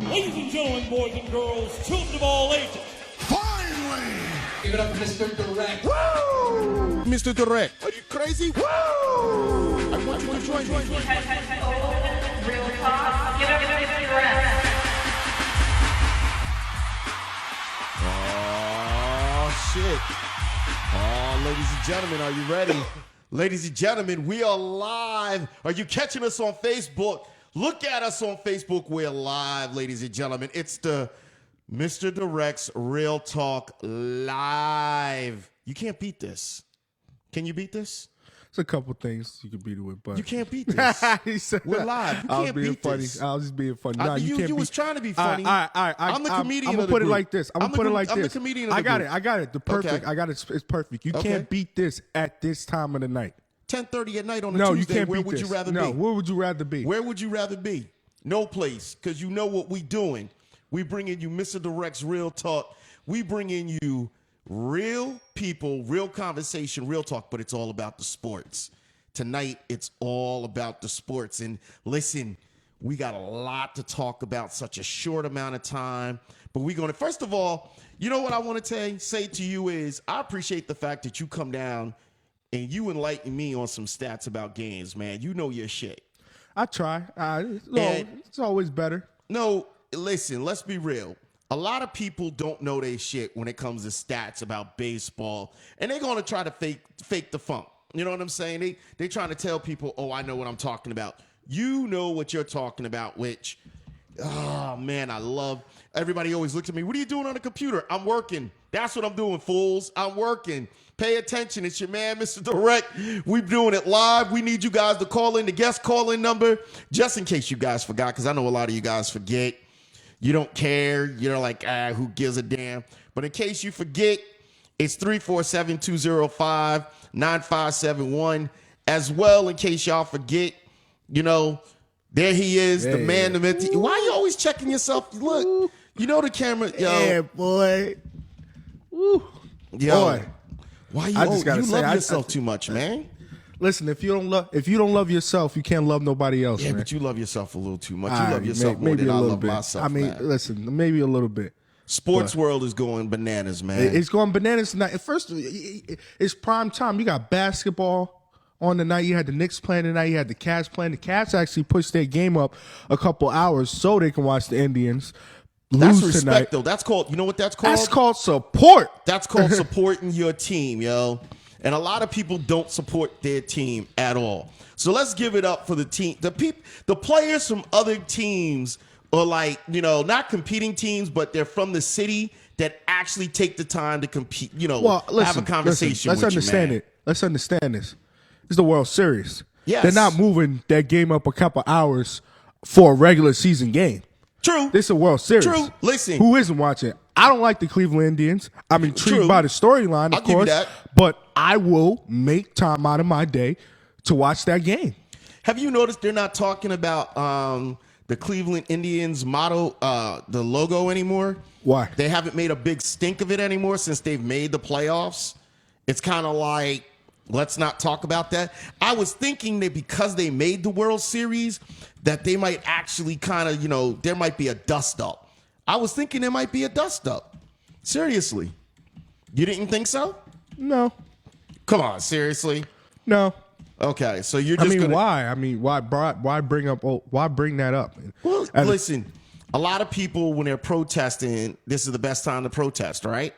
Ladies and gentlemen, boys and girls, children of all ages. Finally! Give it up for Mr. Direct. Woo! Mr. Direct, are you crazy? Woo! I want you to join me. Real talk. Give it up for Mr. Direct. Oh, shit. Oh, ladies and gentlemen, are you ready? Ladies and gentlemen, we are live. Are you catching us on Facebook? Look at us on Facebook. We're live, ladies and gentlemen. It's the Mr. Direct's Real Talk Live. You can't beat this. Can you beat this? It's a couple things you can beat it with, but You can't beat this. We're live. You I was can't being beat funny. this. I was just being funny. No, you can't. You was trying to be funny. I'm the comedian I'm of gonna the put it group. like this. I'm gonna put it like this. I'm the comedian of the I got group. it. I got it. The perfect. Okay. I got it. It's perfect. You Okay. can't beat this at this time of the night. 10:30 at night on a No, Tuesday. you can't Where beat would this. you rather No, be? where would you rather be? Where would you rather be? No place, because you know what we doing. We bringing you Mr. Direct's Real Talk. We bringing you real people, real conversation, real talk, but it's all about the sports. Tonight, it's all about the sports. And listen, we got a lot to talk about, such a short amount of time. But we're going to, first of all, you know what I want to say to you is I appreciate the fact that you come down and you enlighten me on some stats about games, man. You know your shit. I try. It's always better. No, listen, let's be real. A lot of people don't know their shit when it comes to stats about baseball, and they're going to try to fake the funk. You know what I'm saying? They trying to tell people, oh, I know what I'm talking about. You know what you're talking about, which, oh, man, I love. Everybody always looks at me. What are you doing on the computer? I'm working. That's what I'm doing, fools. I'm working. Pay attention. It's your man, Mr. Direct. We're doing it live. We need you guys to call in the guest call-in number, just in case you guys forgot, because I know a lot of you guys forget. You don't care. You're like, who gives a damn? But in case you forget, it's 347-205-9571. As well, in case y'all forget, you know, there he is, the man, the myth. Why you always checking yourself? Look, you know the camera. Yo. Yeah, boy. Woo. Yo. Boy. Why you, I just gotta you say, love yourself too much, man? Listen, if you don't love yourself, you can't love nobody else. Yeah, man. but you love yourself a little too much. You love yourself more maybe than a I little love bit. myself. I mean, man. listen, maybe a little bit. Sports world is going bananas, man. It's going bananas tonight. At first, it's prime time. You got basketball on the night. You had the Knicks playing tonight. You had the Cavs playing. The Cavs actually pushed their game up a couple hours so they can watch the Indians That's lose respect, tonight. though. That's called, you know what that's called? That's called support. That's called supporting your team, yo. And a lot of people don't support their team at all. So let's give it up for the team. The players from other teams are like, you know, not competing teams, but they're from the city that actually take the time to compete, you know, have a conversation let's with understand you, man. it. Let's understand this. It's the World Series. Yes. They're not moving that game up a couple hours for a regular season game. True. This is a World Series. True. Listen. Who isn't watching? I don't like the Cleveland Indians. I'm intrigued True. by the storyline, I'll of give you course. that. But I will make time out of my day to watch that game. Have you noticed they're not talking about the Cleveland Indians motto, the logo anymore? Why? They haven't made a big stink of it anymore since they've made the playoffs. It's kind of like, let's not talk about that. I was thinking that because they made the World Series, that they might actually kind of, you know, there might be a dust up. I was thinking there might be a dust up. Seriously. You didn't think so? No. Come on, seriously? No. Okay, so you're just why? Why bring that up? Well, listen, a lot of people, when they're protesting, this is the best time to protest, right?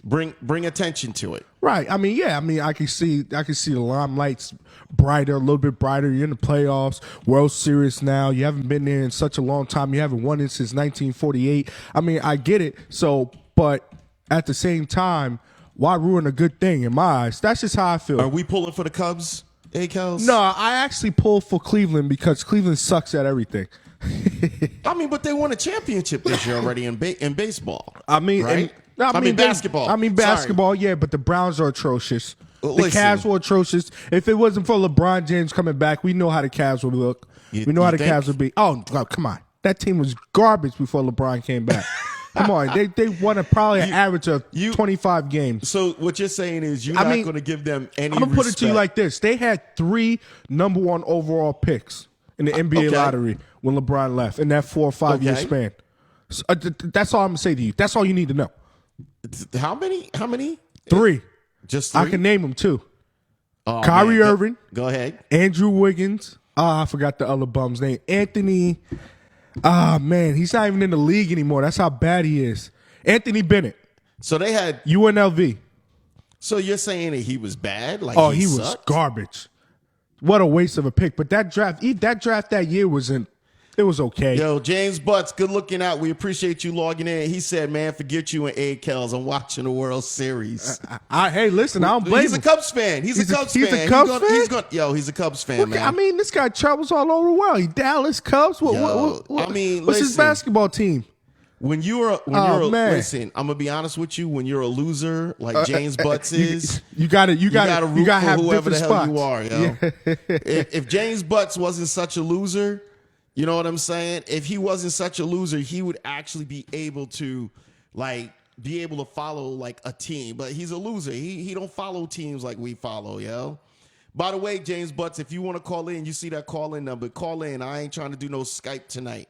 Bring attention to it. Right. I mean, I can see the limelight's brighter, a little bit brighter. You're in the playoffs, World Series now. You haven't been there in such a long time. You haven't won it since 1948. I mean, I get it. So, but at the same time, why ruin a good thing in my eyes? That's just how I feel. Are we pulling for the Cubs, Akellz? No, I actually pull for Cleveland because Cleveland sucks at everything. I mean, but they won a championship this year already in baseball. I mean, right? Basketball. I mean, basketball, yeah, but the Browns are atrocious. The Listen. Cavs were atrocious. If it wasn't for LeBron James coming back, we know how the Cavs would look. We know how the Cavs would be. Oh, come on. That team was garbage before LeBron came back. Come on. They won probably an average of 25 games. So what you're saying is you're not going to give them any I'm going to put it to you respect. like this. They had 3 number 1 overall picks in the NBA okay. lottery when LeBron left in that 4 or 5 year Okay. span. So, that's all I'm gonna say to you. That's all you need to know. How many? 3. Just 3? I can name them too. Oh, Kyrie man. Irving, Go ahead. Andrew Wiggins. I forgot the other bum's name. Anthony. Man, he's not even in the league anymore. That's how bad he is. Anthony Bennett, So they had. UNLV. So you're saying that he was bad? Like Oh, he was sucked? garbage. What a waste of a pick. But that draft that year it was okay. Yo, James Butts, good looking out. We appreciate you logging in. He said, man, forget you and Akellz. I'm watching the World Series. Hey, listen, I don't blame He's him. a Cubs fan. He's a Cubs fan. He's a Cubs fan? He's a Cubs fan, Look, man. I mean, this guy travels all over the world. He Dallas Cubs. What's his listen. basketball team? When you're man. listen, I'm gonna be honest with you. When you're a loser like James Butts is, You got to root for have whoever different the hell spots. you are. Yo. If James Butts wasn't such a loser, you know what I'm saying? If he wasn't such a loser, he would actually be able to follow like a team. But he's a loser. He don't follow teams like we follow, yo. By the way, James Butts, if you want to call in, you see that call-in number. Call in. I ain't trying to do no Skype tonight.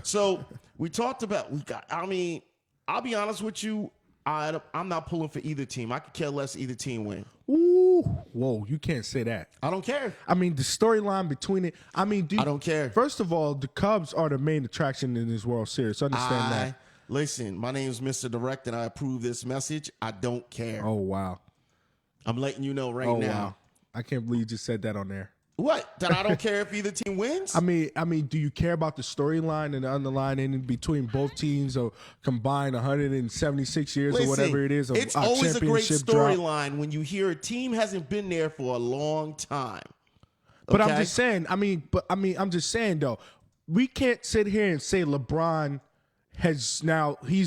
So we talked about I'll be honest with you. I'm not pulling for either team. I could care less either team win. Ooh, whoa, you can't say that. I don't care. I mean, the storyline between it. I mean, I don't care. First of all, the Cubs are the main attraction in this World Series. Understand that. Listen, my name is MisterDirect, and I approve this message. I don't care. Oh wow. I'm letting you know right Oh now. wow. I can't believe you just said that on there. What? That I don't care if either team wins? I mean, do you care about the storyline and the underlying in between both teams or combined 176 years Listen, or whatever it is? It's always a great championship drop? storyline when you hear a team hasn't been there for a long time. But I'm Okay? just saying. I'm just saying though. We can't sit here and say LeBron he's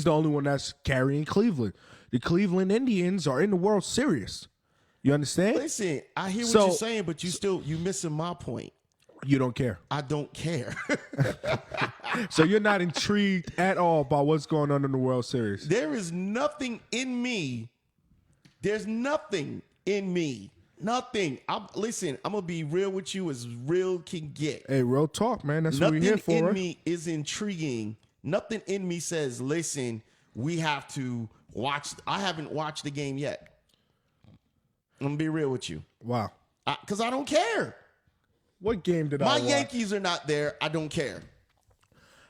the only one that's carrying Cleveland. The Cleveland Indians are in the World Series. You understand? Listen, I hear what So- you're saying, but you missing my point. You don't care. I don't care. So you're not intrigued at all about what's going on in the World Series. There is nothing in me. There's nothing in me. Nothing. Listen, I'm going to be real with you as real can get. Hey, real talk, man. That's what we're Nothing here for. in right? me is intriguing. Nothing in me says, listen, we have to watch. I haven't watched the game yet. I'm going to be real with you. Wow. Because I don't care. What game did I My watch? Yankees are not there. I don't care.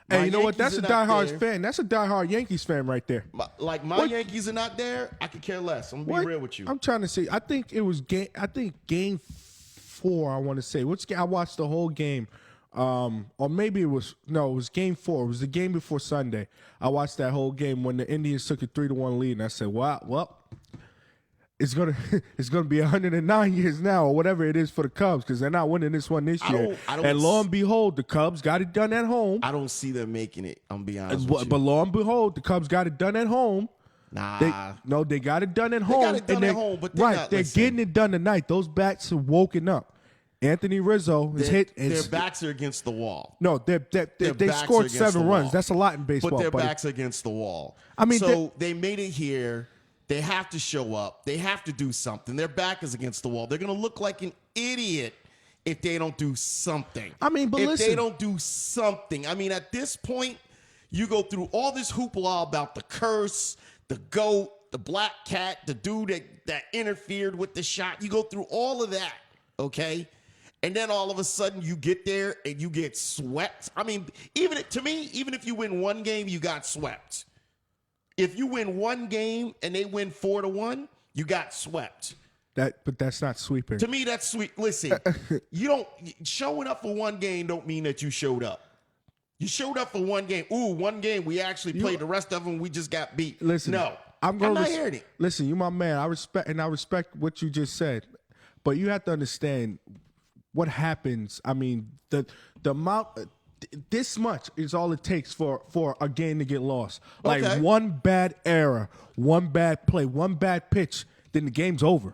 Hey, My you know what? That's Yankees a are not diehard there. fan. That's a diehard Yankees fan right there. My Yankees are not there. I could care less. I'm gonna be real with you. I'm trying to say. I think it was game 4. I want to say. I watched the whole game. Or maybe it was game 4. It was the game before Sunday. I watched that whole game when the Indians took a 3-1 lead, and I said, well, it's gonna be 109 years now, or whatever it is for the Cubs, because they're not winning this one this year. And lo and behold, the Cubs got it done at home. I don't see them making it. I'm gonna be honest with you. But lo and behold, the Cubs got it done at home. Nah. They got it done at home. got it done at home, but they're not getting it done tonight. Those bats are woken up. Anthony Rizzo is hit. Their backs are against the wall. No, they backs scored are against 7 the runs. wall. That's a lot in baseball. But their buddy. backs are against the wall. I mean, so they made it here. They have to show up. They have to do something. Their back is against the wall. They're going to look like an idiot if they don't do something. I mean, but if listen. they don't do something. I mean, at this point, you go through all this hoopla about the curse, the GOAT, the black cat, the dude that interfered with the shot. You go through all of that, okay? And then all of a sudden you get there and you get swept. I mean, even if you win one game, you got swept. If you win one game and they win 4-1, you got swept. But that's not sweeping. To me, that's sweet. Listen, showing up for one game don't mean that you showed up. You showed up for one game. Ooh, one game we actually played. The rest of them we just got beat. Listen, no, I'm not hearing it. Listen, you my man. I respect what you just said, but you have to understand what happens. I mean, the amount. This much is all it takes for a game to get lost. Like one bad error, one bad play, one bad pitch, then the game's over.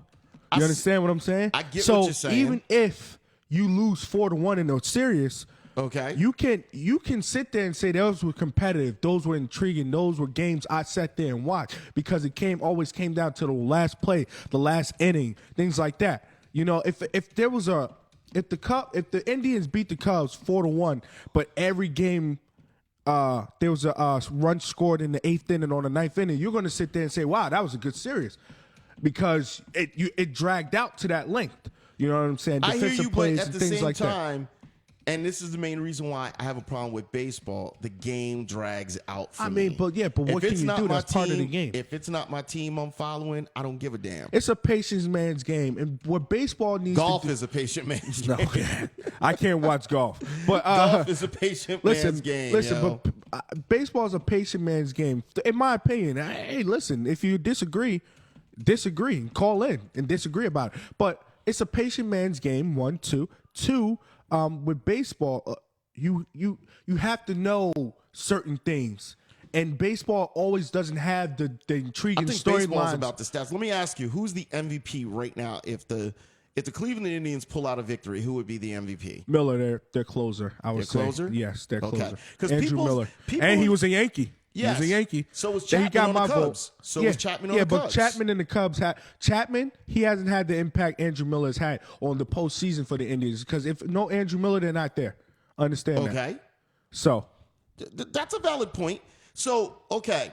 You understand what I'm saying? I get what you're saying. So even if you lose 4-1 in the series, okay, you can sit there and say those were competitive, those were intriguing, those were games I sat there and watched because it always came down to the last play, the last inning, things like that. You know, if there was a if the Indians beat the Cubs 4-1, but every game there was a run scored in the 8th inning or the 9th inning, you're going to sit there and say, "Wow, that was a good series," because it dragged out to that length. You know what I'm saying? I hear you, but at the same like time, and this is the main reason why I have a problem with baseball. The game drags out for me. But what can you do? That's part of the game. If it's not my team I'm following, I don't give a damn. It's a patience man's game, and what baseball needs Golf to do, is a patient man's no, game. I can't watch golf. But Golf is a patient man's game. Listen, but baseball is a patient man's game. In my opinion, hey, listen, if you disagree, call in and disagree about it. But it's a patient man's game. 1, 2, 2. With baseball, you have to know certain things, and baseball always doesn't have the intriguing storylines. I think baseball's about the stats. Let me ask you, who's the MVP right now? If the Cleveland Indians pull out a victory, who would be the MVP? Miller, their closer. I would say. Closer? Yes, their closer. Because Andrew Miller, and he was a Yankee. Yes. He was a Yankee. So was Then Chapman on the Cubs. So was Chapman on the Cubs. Yeah, but Chapman and the Cubs he hasn't had the impact Andrew Miller has had on the postseason for the Indians, because if no Andrew Miller, they're not there. Understand that? Okay. So that's a valid point. So, okay,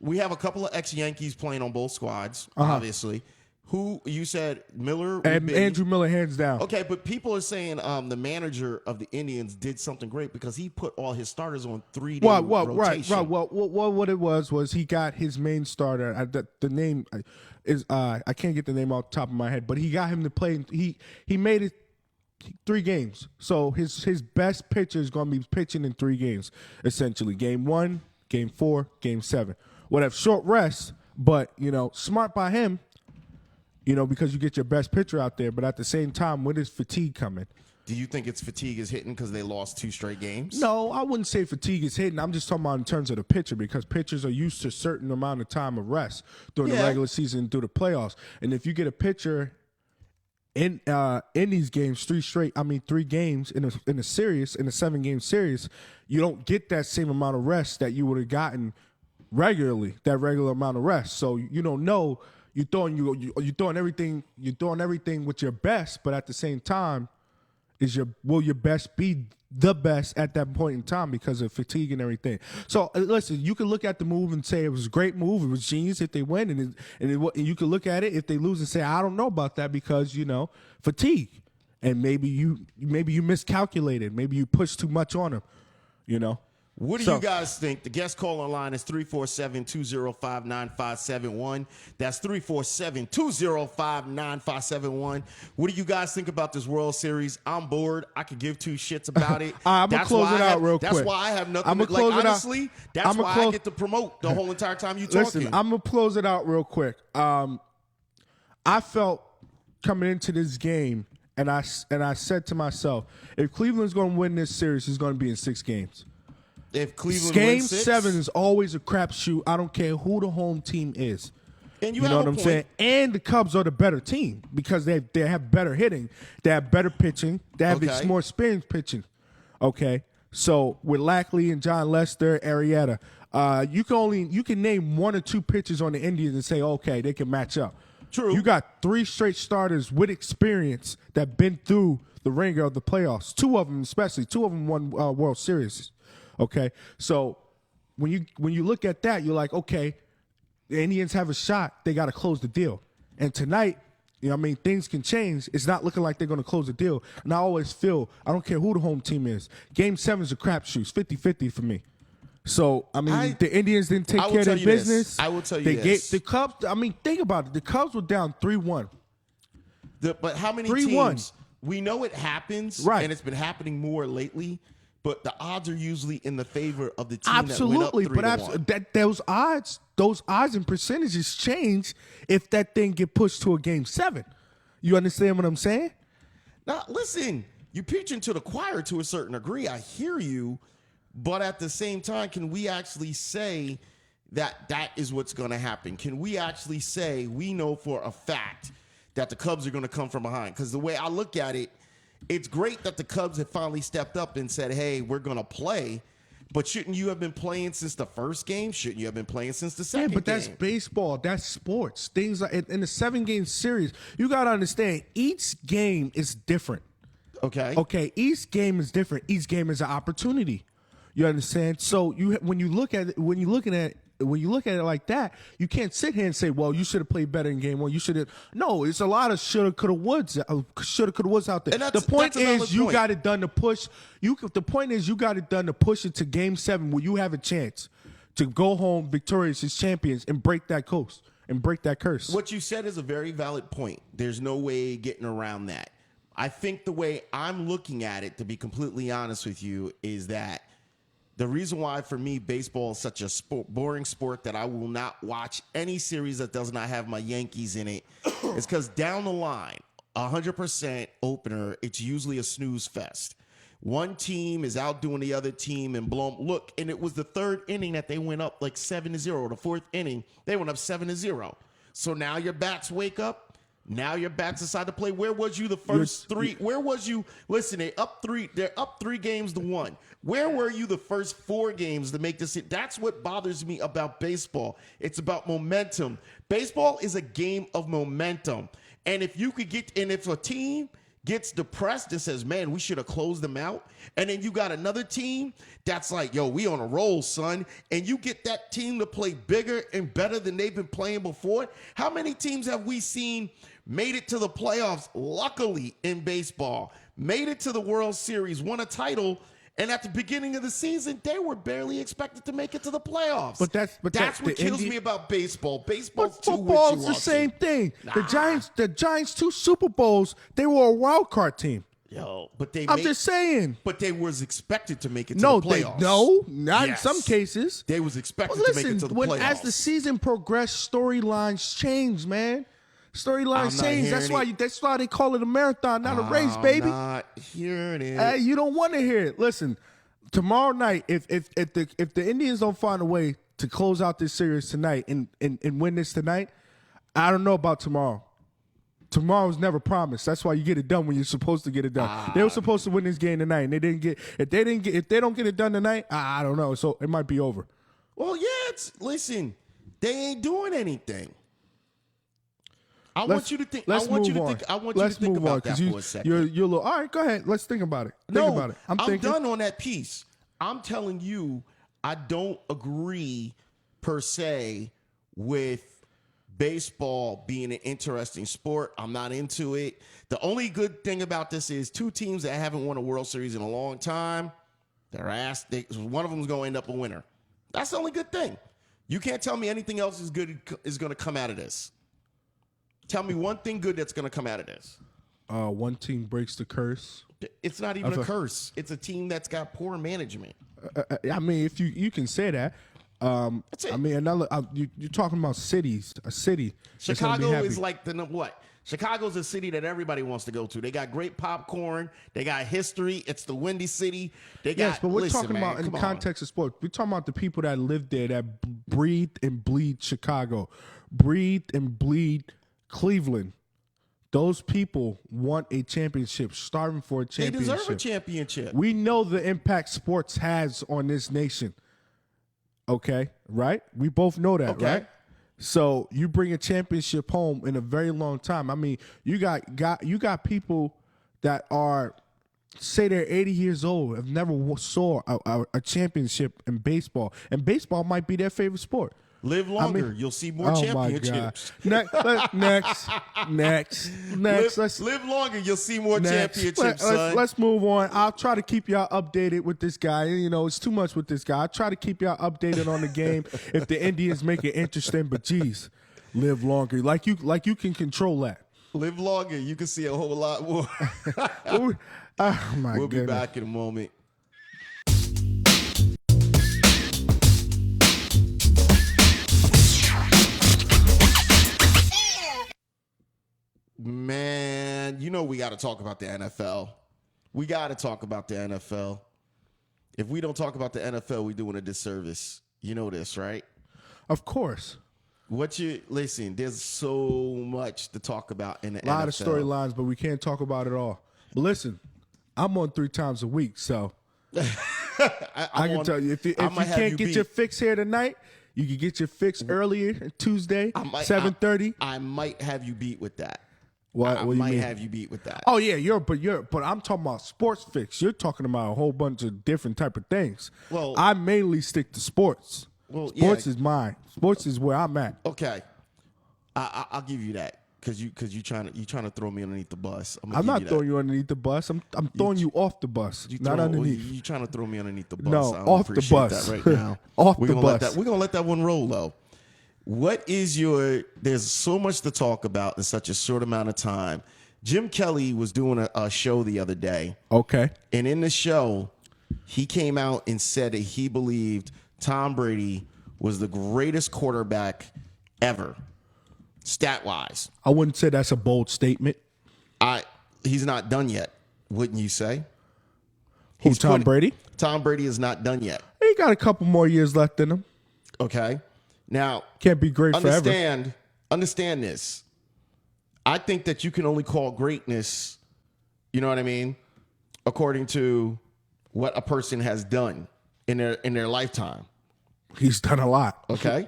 we have a couple of ex-Yankees playing on both squads, obviously. Who you said Miller and Andrew Miller, hands down. Okay, but people are saying the manager of the Indians did something great because he put all his starters on 3-day rotation. Right. Well, what it was he got his main starter. The name is I can't get the name off the top of my head, but he got him to play. He made it 3 games. So his best pitcher is going to be pitching in 3 games, essentially. Game 1, Game 4, Game 7. Would have short rest, but smart by him. Because you get your best pitcher out there, but at the same time, when is fatigue coming? Do you think it's fatigue is hitting because they lost 2 straight games? No, I wouldn't say fatigue is hitting. I'm just talking about in terms of the pitcher, because pitchers are used to a certain amount of time of rest during the regular season and through the playoffs. And if you get a pitcher in these games, 3 games in a series, in a 7-game series, you don't get that same amount of rest that you would have gotten regularly, that regular amount of rest. So you don't know. You're throwing everything with your best, but at the same time, will your best be the best at that point in time because of fatigue and everything? So listen, you can look at the move and say it was a great move, it was genius if they win, and you can look at it if they lose and say I don't know about that because fatigue, and maybe you miscalculated, maybe you pushed too much on them, What do you guys think? The guest caller line is 347-205-9571. That's 347-205-9571. What do you guys think about this World Series? I'm bored. I could give 2 shits about it. I'm going to close it out real quick. That's why I have nothing. Honestly, that's why I get to promote the whole entire time you talking. Listen, I'm going to close it out real quick. I felt coming into this game, and I said to myself, if Cleveland's going to win this series, it's going to be in 6 games. If Cleveland Game wins 6, 7 is always a crapshoot. I don't care who the home team is. And you know what I'm saying? And the Cubs are the better team because they have better hitting, they have better pitching, they have more experienced pitching. Okay, so with Lackley and John Lester, Arrieta, you can name 1 or 2 pitchers on the Indians and say okay, they can match up. True. You got 3 straight starters with experience that been through the ringer of the playoffs. 2 of them, especially 2 of them won World Series. Okay, so when you look at that, you're like, okay, the Indians have a shot. They got to close the deal. And tonight, things can change. It's not looking like they're going to close the deal. And I always feel, I don't care who the home team is. Game 7 is a crapshoot. 50-50 for me. So, the Indians didn't take care of their business. I will tell you this. The Cubs, think about it. The Cubs were down 3-1. But how many 3-1. teams? We know it happens, right? And it's been happening more lately. But the odds are usually in the favor of the team absolutely, that went up 3-1. But those odds and percentages change if that thing get pushed to a Game 7. You understand what I'm saying? Now, listen, you're preaching to the choir to a certain degree. I hear you, but at the same time, can we actually say that is what's going to happen? Can we actually say we know for a fact that the Cubs are going to come from behind? Because the way I look at it, it's great that the Cubs have finally stepped up and said, hey, we're going to play. But shouldn't you have been playing since the first game? Shouldn't you have been playing since the second game? Yeah, but that's baseball. That's sports. Things like in a 7-game series, you got to understand, each game is different. Okay. Okay, each game is different. Each game is an opportunity. You understand? So when you look at it like that, you can't sit here and say, "Well, you should have played better in game one. You should have." No, it's a lot of shoulda, coulda, woulds out there. And The point that's a valid is, you point. got it done to push. The point is, you got it done to push it to Game 7, where you have a chance to go home victorious as champions and break that curse. What you said is a very valid point. There's no way getting around that. I think the way I'm looking at it, to be completely honest with you, is that the reason why, for me, baseball is such a boring sport that I will not watch any series that does not have my Yankees in it is because down the line, 100% opener, it's usually a snooze fest. One team is outdoing the other team and look, and it was the third inning that they went up like 7-0. The fourth inning, they went up 7-0. So now your bats wake up. Now your bats decide to play. Where was you the first three? Where was you? Listen, they're up 3 games to 1. Where were you the first 4 games to make this? That's what bothers me about baseball. It's about momentum. Baseball is a game of momentum. And if a team gets depressed and says, "Man, we should have closed them out," and then you got another team that's like, "Yo, we on a roll, son," and you get that team to play bigger and better than they've been playing before. How many teams have we seen made it to the playoffs, luckily, in baseball, made it to the World Series, won a title, and at the beginning of the season, they were barely expected to make it to the playoffs? But that's what kills me about baseball. Baseball's too Football's wishy-washy. the same thing. The Giants 2 Super Bowls, they were a wild card team. Yo, but I'm just saying. But they was expected to make it to No, the playoffs. not Yes. in some cases. They was expected But to make it to the playoffs. as the season progressed, storylines change, man. Storylines not change. hearing That's why they call it a marathon, not a race, baby. I'm not hearing it. You don't want to hear it. Listen, tomorrow night, if the Indians don't find a way to close out this series tonight and win this tonight, I don't know about tomorrow. Tomorrow's never promised. That's why you get it done when you're supposed to get it done. They were supposed to win this game tonight, and they didn't get. If they don't get it done tonight, I don't know. So it might be over. Well, yeah. Listen, they ain't doing anything. I want you to think about that for a second. You're all right, go ahead. Let's think about it. Think about it. I'm thinking. done on that piece. I'm telling you, I don't agree per se with baseball being an interesting sport. I'm not into it. The only good thing about this is 2 teams that haven't won a World Series in a long time, one of them is going to end up a winner. That's the only good thing. You can't tell me anything else is going to come out of this. Tell me one thing good that's going to come out of this. One team breaks the curse. It's not even a curse. It's a team that's got poor management. I mean, if you can say that. That's it. I mean, you're talking about cities. A city. Chicago is like what? Chicago's a city that everybody wants to go to. They got great popcorn. They got history. It's the Windy City. Yes, but we're talking about in the context of sports. We're talking about the people that live there, that breathe and bleed Chicago, breathe and bleed Cleveland. Those people want a championship, starving for a championship. They deserve a championship. We know the impact sports has on this nation. Okay, right? We both know that, right? So you bring a championship home in a very long time. I mean, you got people that are, say they're 80 years old, have never saw a championship in baseball, and baseball might be their favorite sport. Live longer, you'll see more championships. Next. Live longer, you'll see more championships, son. Let's move on. I'll try to keep y'all updated with this guy. You know, it's too much with this guy. I'll try to keep y'all updated on the game if the Indians make it interesting. But geez, live longer. Like you can control that. Live longer, you can see a whole lot more. Oh my We'll goodness. be back in a moment. Man, you know we got to talk about the NFL. We got to talk about the NFL. If we don't talk about the NFL, we're doing a disservice. You know this, right? Of course. Listen, there's so much to talk about in the NFL. A lot of storylines, but we can't talk about it all. But listen, I'm on 3 times a week, so I can tell you if you can't get your fix here tonight, you can get your fix earlier Tuesday, 7:30. I might have you beat with that. What I do you might mean? have you beat with that. Oh yeah, but I'm talking about sports fix. You're talking about a whole bunch of different type of things. Well, I mainly stick to sports. Well, sports yeah. is mine. Sports is where I'm at. Okay, I'll give you that because you trying to throw me underneath the bus. I'm not throwing you underneath the bus. I'm throwing you off the bus, not underneath. You trying to throw me underneath the bus? No, I don't off the appreciate bus. that right now. Off We're the gonna bus. We're gonna let that one roll though. What is your? There's so much to talk about in such a short amount of time. Jim Kelly was doing a show the other day. Okay. And in the show, he came out and said that he believed Tom Brady was the greatest quarterback ever, stat-wise. I wouldn't say that's a bold statement. He's not done yet, wouldn't you say? Who, Tom Brady? Tom Brady is not done yet. He got a couple more years left in him. Okay. Now, Can't be great forever. Understand this. I think that you can only call greatness, you know what I mean, according to what a person has done in their lifetime. He's done a lot. Okay?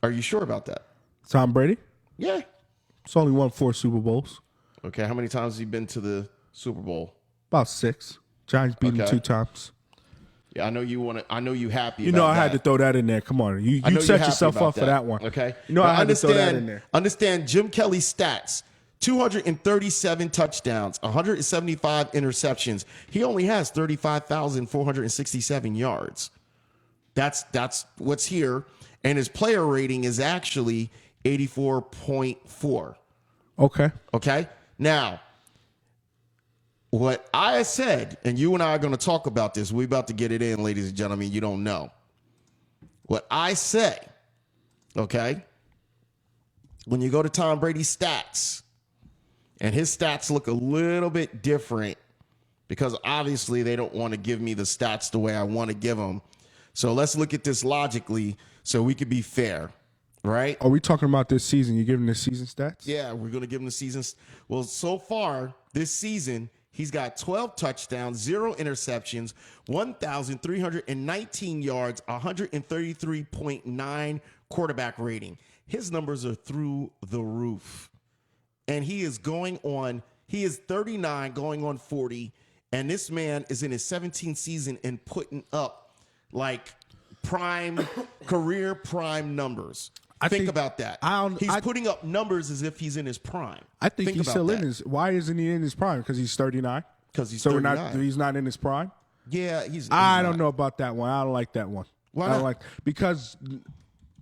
Are you sure about that? Tom Brady? Yeah. It's only won 4 Super Bowls. Okay, how many times has he been to the Super Bowl? About 6. Giants beat him 2 times. Yeah, I know you want to. I know you happy. You know, about I had that. to throw that in there. Come on, you I know set you're yourself happy up about for that one. Okay, You know, now I had to throw that in there. Understand Jim Kelly's stats: 237 touchdowns, 175 interceptions. He only has 35,467 yards. That's what's here, and his player rating is actually 84.4. Okay. Okay, now. What I said, and you and I are going to talk about this. We're about to get it in, ladies and gentlemen. You don't know. What I say, okay, when you go to Tom Brady's stats, and his stats look a little bit different because obviously they don't want to give me the stats the way I want to give them. So let's look at this logically so we can be fair, right? Are we talking about this season? You giving the season stats? Yeah, we're going to give him the season. Well, so far this season, he's got 12 touchdowns, 0 interceptions, 1,319 yards, 133.9 quarterback rating. His numbers are through the roof. And he is 39 going on 40. And this man is in his 17th season and putting up like career prime numbers. Think about that. He's putting up numbers as if he's in his prime. I think he's still in his. Why isn't he in his prime? Because he's 39. Because he's 39. He's not in his prime. Yeah, I don't know about that one. I don't like that one. Why I don't not? like because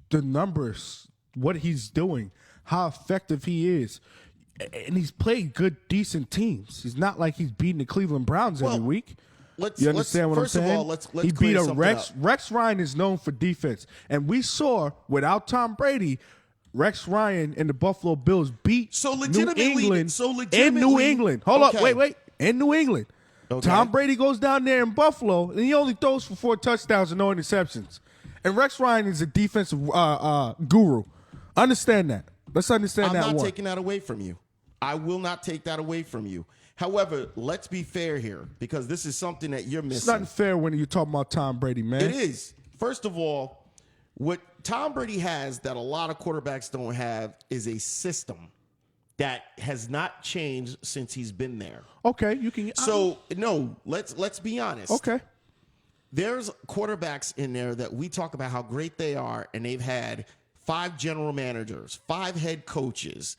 the numbers, what he's doing, how effective he is, and he's played good, decent teams. He's not like he's beating the Cleveland Browns every week. You understand what I'm saying? First of all, let's he beat a Rex. Rex Ryan is known for defense, and we saw without Tom Brady, Rex Ryan and the Buffalo Bills beat New England in New England. Hold up, wait, in New England. Okay. Tom Brady goes down there in Buffalo, and he only throws for 4 touchdowns and no interceptions. And Rex Ryan is a defensive guru. Understand that. Let's understand that one. I'm not taking that away from you. I will not take that away from you. However, let's be fair here because this is something that you're missing. It's not fair when you're talking about Tom Brady, man. It is. First of all, what Tom Brady has that a lot of quarterbacks don't have is a system that has not changed since he's been there. Okay, you can. So no, let's be honest. Okay, there's quarterbacks in there that we talk about how great they are, and they've had 5 general managers, 5 head coaches,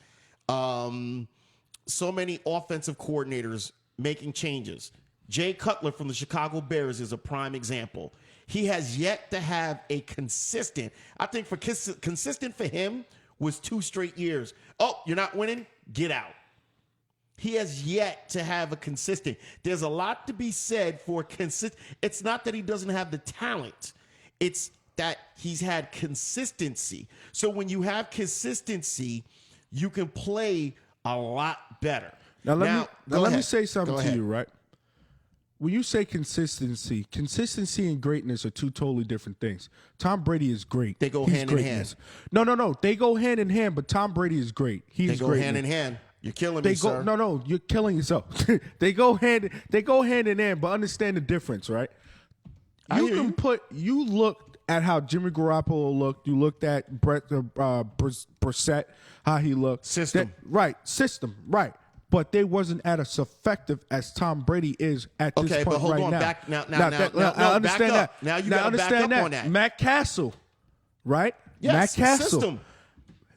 so many offensive coordinators making changes. Jay Cutler from the Chicago Bears is a prime example. He has yet to have a consistent. I think for consistent for him was 2 straight years. Oh, you're not winning? Get out. He has yet to have a consistent. There's a lot to be said for consistent. It's not that he doesn't have the talent. It's that he's had consistency. So when you have consistency, you can play a lot better. Now let me say something to you, right? When you say consistency and greatness are 2 totally different things. Tom Brady is great. They go hand in hand. No. They go hand in hand, but Tom Brady is great. They go hand in hand. You're killing me, sir. No, you're killing yourself. They go hand in hand, but understand the difference, right? You looked at how Jimmy Garoppolo looked. You looked at Brissett, how he looked. System. System, right. But they wasn't as effective as Tom Brady is at this point but hold right on. now. Back now. I understand back that. up. Now you got to back up on that. Matt Castle, right? Yes, Matt Castle. system.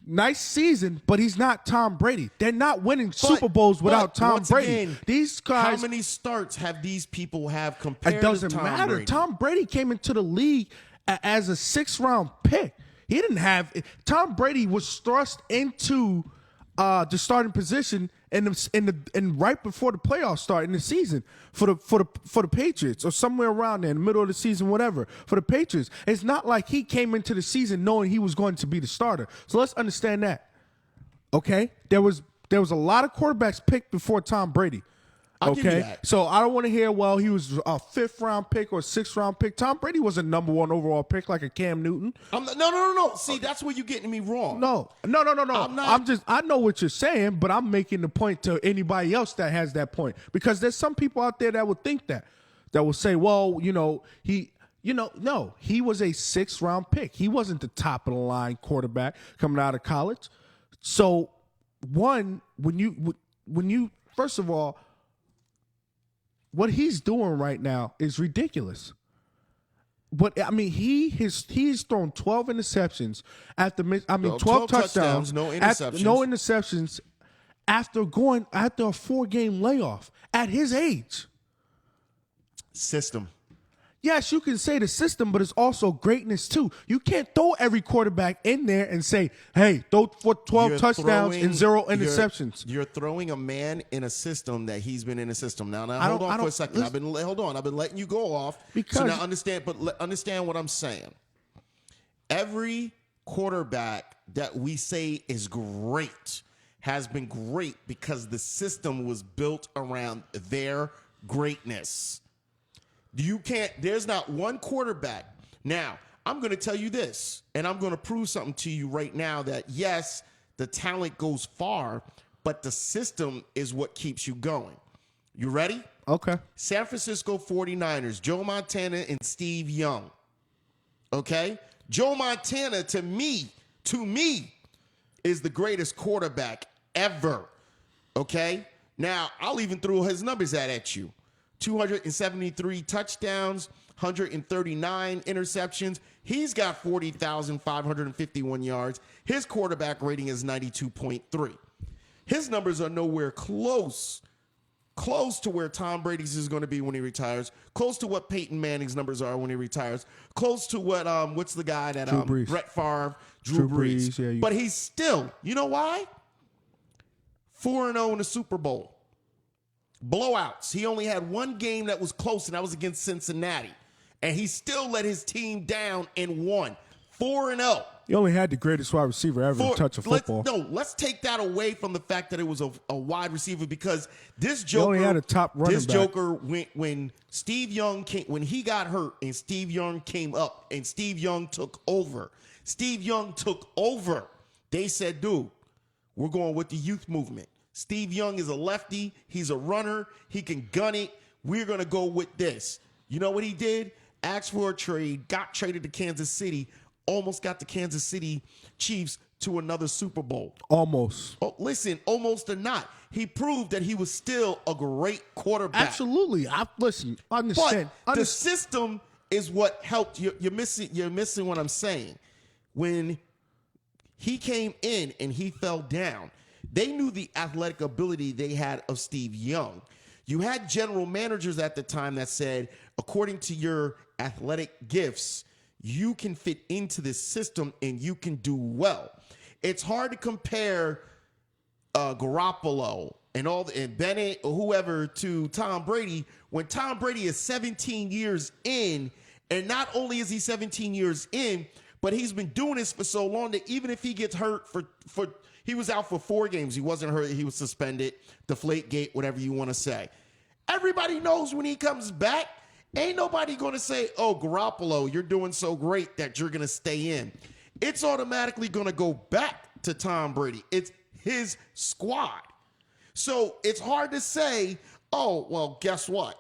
Nice season, but he's not Tom Brady. They're not winning Super Bowls without Tom Brady. Again, these guys. How many starts have these people have compared It doesn't to Tom matter. Brady? Tom Brady came into the league as a 6th-round pick. He didn't have Tom Brady was thrust into the starting position in right before the playoffs start in the season for the Patriots, or somewhere around there in the middle of the season, whatever, for the Patriots. It's not like he came into the season knowing he was going to be the starter. So let's understand that. Okay? There was a lot of quarterbacks picked before Tom Brady. I'll give you Okay, that. so I don't want to hear, well, he was a 5th-round pick or 6th-round pick. Tom Brady was a number 1 overall pick like a Cam Newton. No. See, that's where you're getting me wrong. No. I know what you're saying, but I'm making the point to anybody else that has that point, because there's some people out there that would think that will say, well, no, he was a 6th-round pick. He wasn't the top of the line quarterback coming out of college. So, when you first of all, what he's doing right now is ridiculous. But I mean, he's thrown 12 interceptions after 12 touchdowns, no interceptions. No interceptions after a 4-game layoff at his age. System. Yes, you can say the system, but it's also greatness too. You can't throw every quarterback in there and say, hey, throw for 12 touchdowns and 0 interceptions. You're throwing a man in a system that he's been in a system. Now hold on for a second. I've been letting you go off. So now understand what I'm saying. Every quarterback that we say is great has been great because the system was built around their greatness. There's not one quarterback. Now, I'm going to tell you this, and I'm going to prove something to you right now that, yes, the talent goes far, but the system is what keeps you going. You ready? Okay. San Francisco 49ers, Joe Montana and Steve Young. Okay? Joe Montana, to me, is the greatest quarterback ever. Okay? Now, I'll even throw his numbers at you. 273 touchdowns, 139 interceptions. He's got 40,551 yards. His quarterback rating is 92.3. His numbers are nowhere close to where Tom Brady's is going to be when he retires, close to what Peyton Manning's numbers are when he retires, close to what, what's the guy that, Brett Favre, Drew Brees. Yeah, but he's still, you know why? 4-0 in the Super Bowl. Blowouts. He only had one game that was close, and that was against Cincinnati. And he still let his team down and won. 4-0. He only had the greatest wide receiver ever to touch a football. Let's take that away from the fact that it was a wide receiver, because this Joker, he only had a top running back. Joker, when Steve Young came, when he got hurt and Steve Young came up and Steve Young took over. They said, dude, we're going with the youth movement. Steve Young is a lefty. He's a runner. He can gun it. We're going to go with this. You know what he did? Asked for a trade, got traded to Kansas City, almost got the Kansas City Chiefs to another Super Bowl. Almost. Oh, listen, almost or not. He proved that he was still a great quarterback. Absolutely. Understand. But the system is what helped. You're missing what I'm saying. When he came in and he fell down, they knew the athletic ability they had of Steve Young. You had general managers at the time that said, according to your athletic gifts, you can fit into this system and you can do well. It's hard to compare Garoppolo and Bennett or whoever to Tom Brady when Tom Brady is 17 years in, and not only is he 17 years in, but he's been doing this for so long that even if he gets hurt he was out for 4 games. He wasn't hurt. He was suspended, Deflategate, whatever you want to say. Everybody knows when he comes back, ain't nobody going to say, oh, Garoppolo, you're doing so great that you're going to stay in. It's automatically going to go back to Tom Brady. It's his squad. So it's hard to say, oh, well, guess what?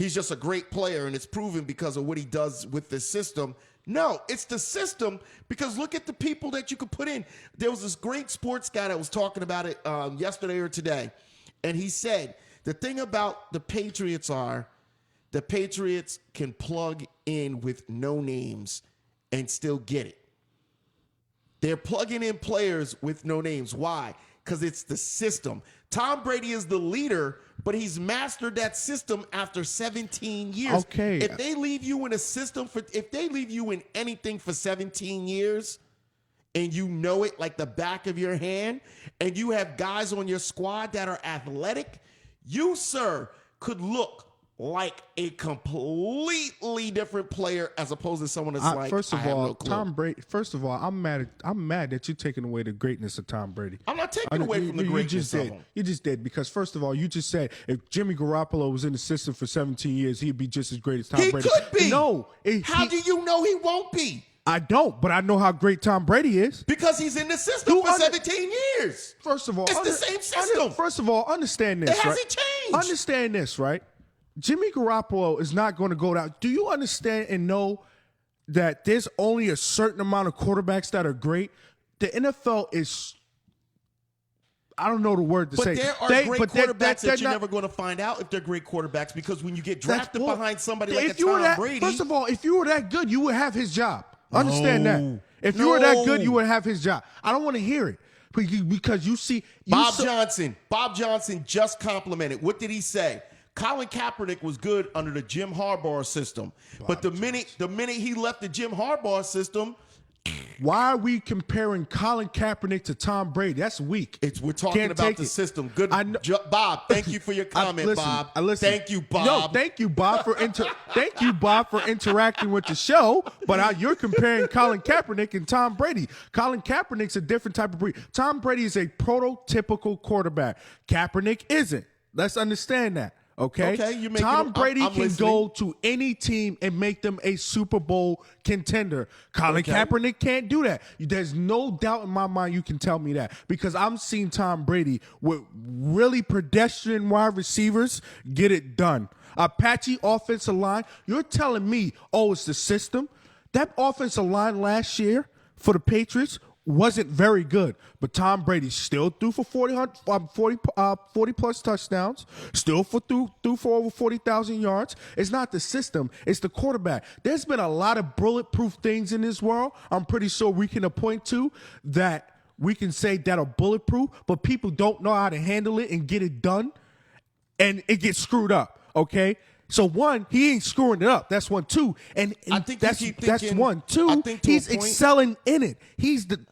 he's just a great player and it's proven because of what he does with this system. No, it's the system, because look at the people that you could put in. There was this great sports guy that was talking about it yesterday or today, and he said the thing about the Patriots are the Patriots can plug in with no names and still get it. They're plugging in players with no names. Why? Because it's the system. Tom Brady is the leader, but he's mastered that system after 17 years. Okay. If they leave you in a system if they leave you in anything for 17 years and you know it like the back of your hand, and you have guys on your squad that are athletic, you, sir, could look like a completely different player as opposed to someone that's like, first of I have all, no clue. Tom Brady. First of all, I'm mad that you're taking away the greatness of Tom Brady. I'm not taking away from the greatness of him. You just did, because first of all, you just said if Jimmy Garoppolo was in the system for 17 years, he'd be just as great as Tom Brady. He could be. No. How do you know he won't be? I don't, but I know how great Tom Brady is. Because he's in the system for 17 years. First of all, it's the same system. First of all, understand this. It hasn't right? changed. Understand this, right? Jimmy Garoppolo is not going to go down. Do you understand and know that there's only a certain amount of quarterbacks that are great? The NFL is, I don't know the word to say. But there are great quarterbacks that you're never going to find out if they're great quarterbacks, because when you get drafted behind somebody like Tom Brady. First of all, if you were that good, you would have his job. Understand that. If you were that good, you would have his job. I don't want to hear it. Because you see. Bob Johnson just complimented. What did he say? Colin Kaepernick was good under the Jim Harbaugh system. But the minute he left the Jim Harbaugh system. Why are we comparing Colin Kaepernick to Tom Brady? That's weak. We're talking about the system. Good, Bob. Thank you for your comment, Bob. Listen, thank you, Bob. No, thank you, Bob, for interacting with the show. But you're comparing Colin Kaepernick and Tom Brady. Colin Kaepernick's a different type of breed. Tom Brady is a prototypical quarterback. Kaepernick isn't. Let's understand that. Okay, Tom Brady can go to any team and make them a Super Bowl contender. Colin Kaepernick can't do that. There's no doubt in my mind you can tell me that, because I'm seeing Tom Brady with really pedestrian wide receivers get it done. Apache offensive line, you're telling me, it's the system? That offensive line last year for the Patriots wasn't very good, but Tom Brady still threw for 40 plus touchdowns, still threw for over 40,000 yards. It's not the system, it's the quarterback. There's been a lot of bulletproof things in this world I'm pretty sure we can point to that we can say that are bulletproof, but people don't know how to handle it and get it done, and it gets screwed up, okay? So one, he ain't screwing it up. That's one. Two, and I think that's one. Two, he's excelling in it.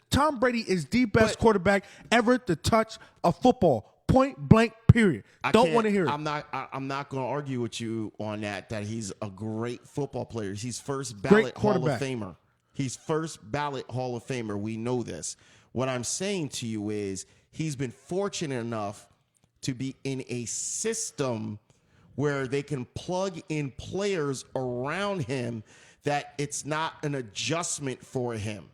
Tom Brady is the best quarterback ever to touch a football. Point blank. Period. Don't want to hear it. I'm not going to argue with you on that he's a great football player. He's first ballot Hall of Famer. He's first ballot Hall of Famer. We know this. What I'm saying to you is he's been fortunate enough to be in a system where they can plug in players around him that it's not an adjustment for him.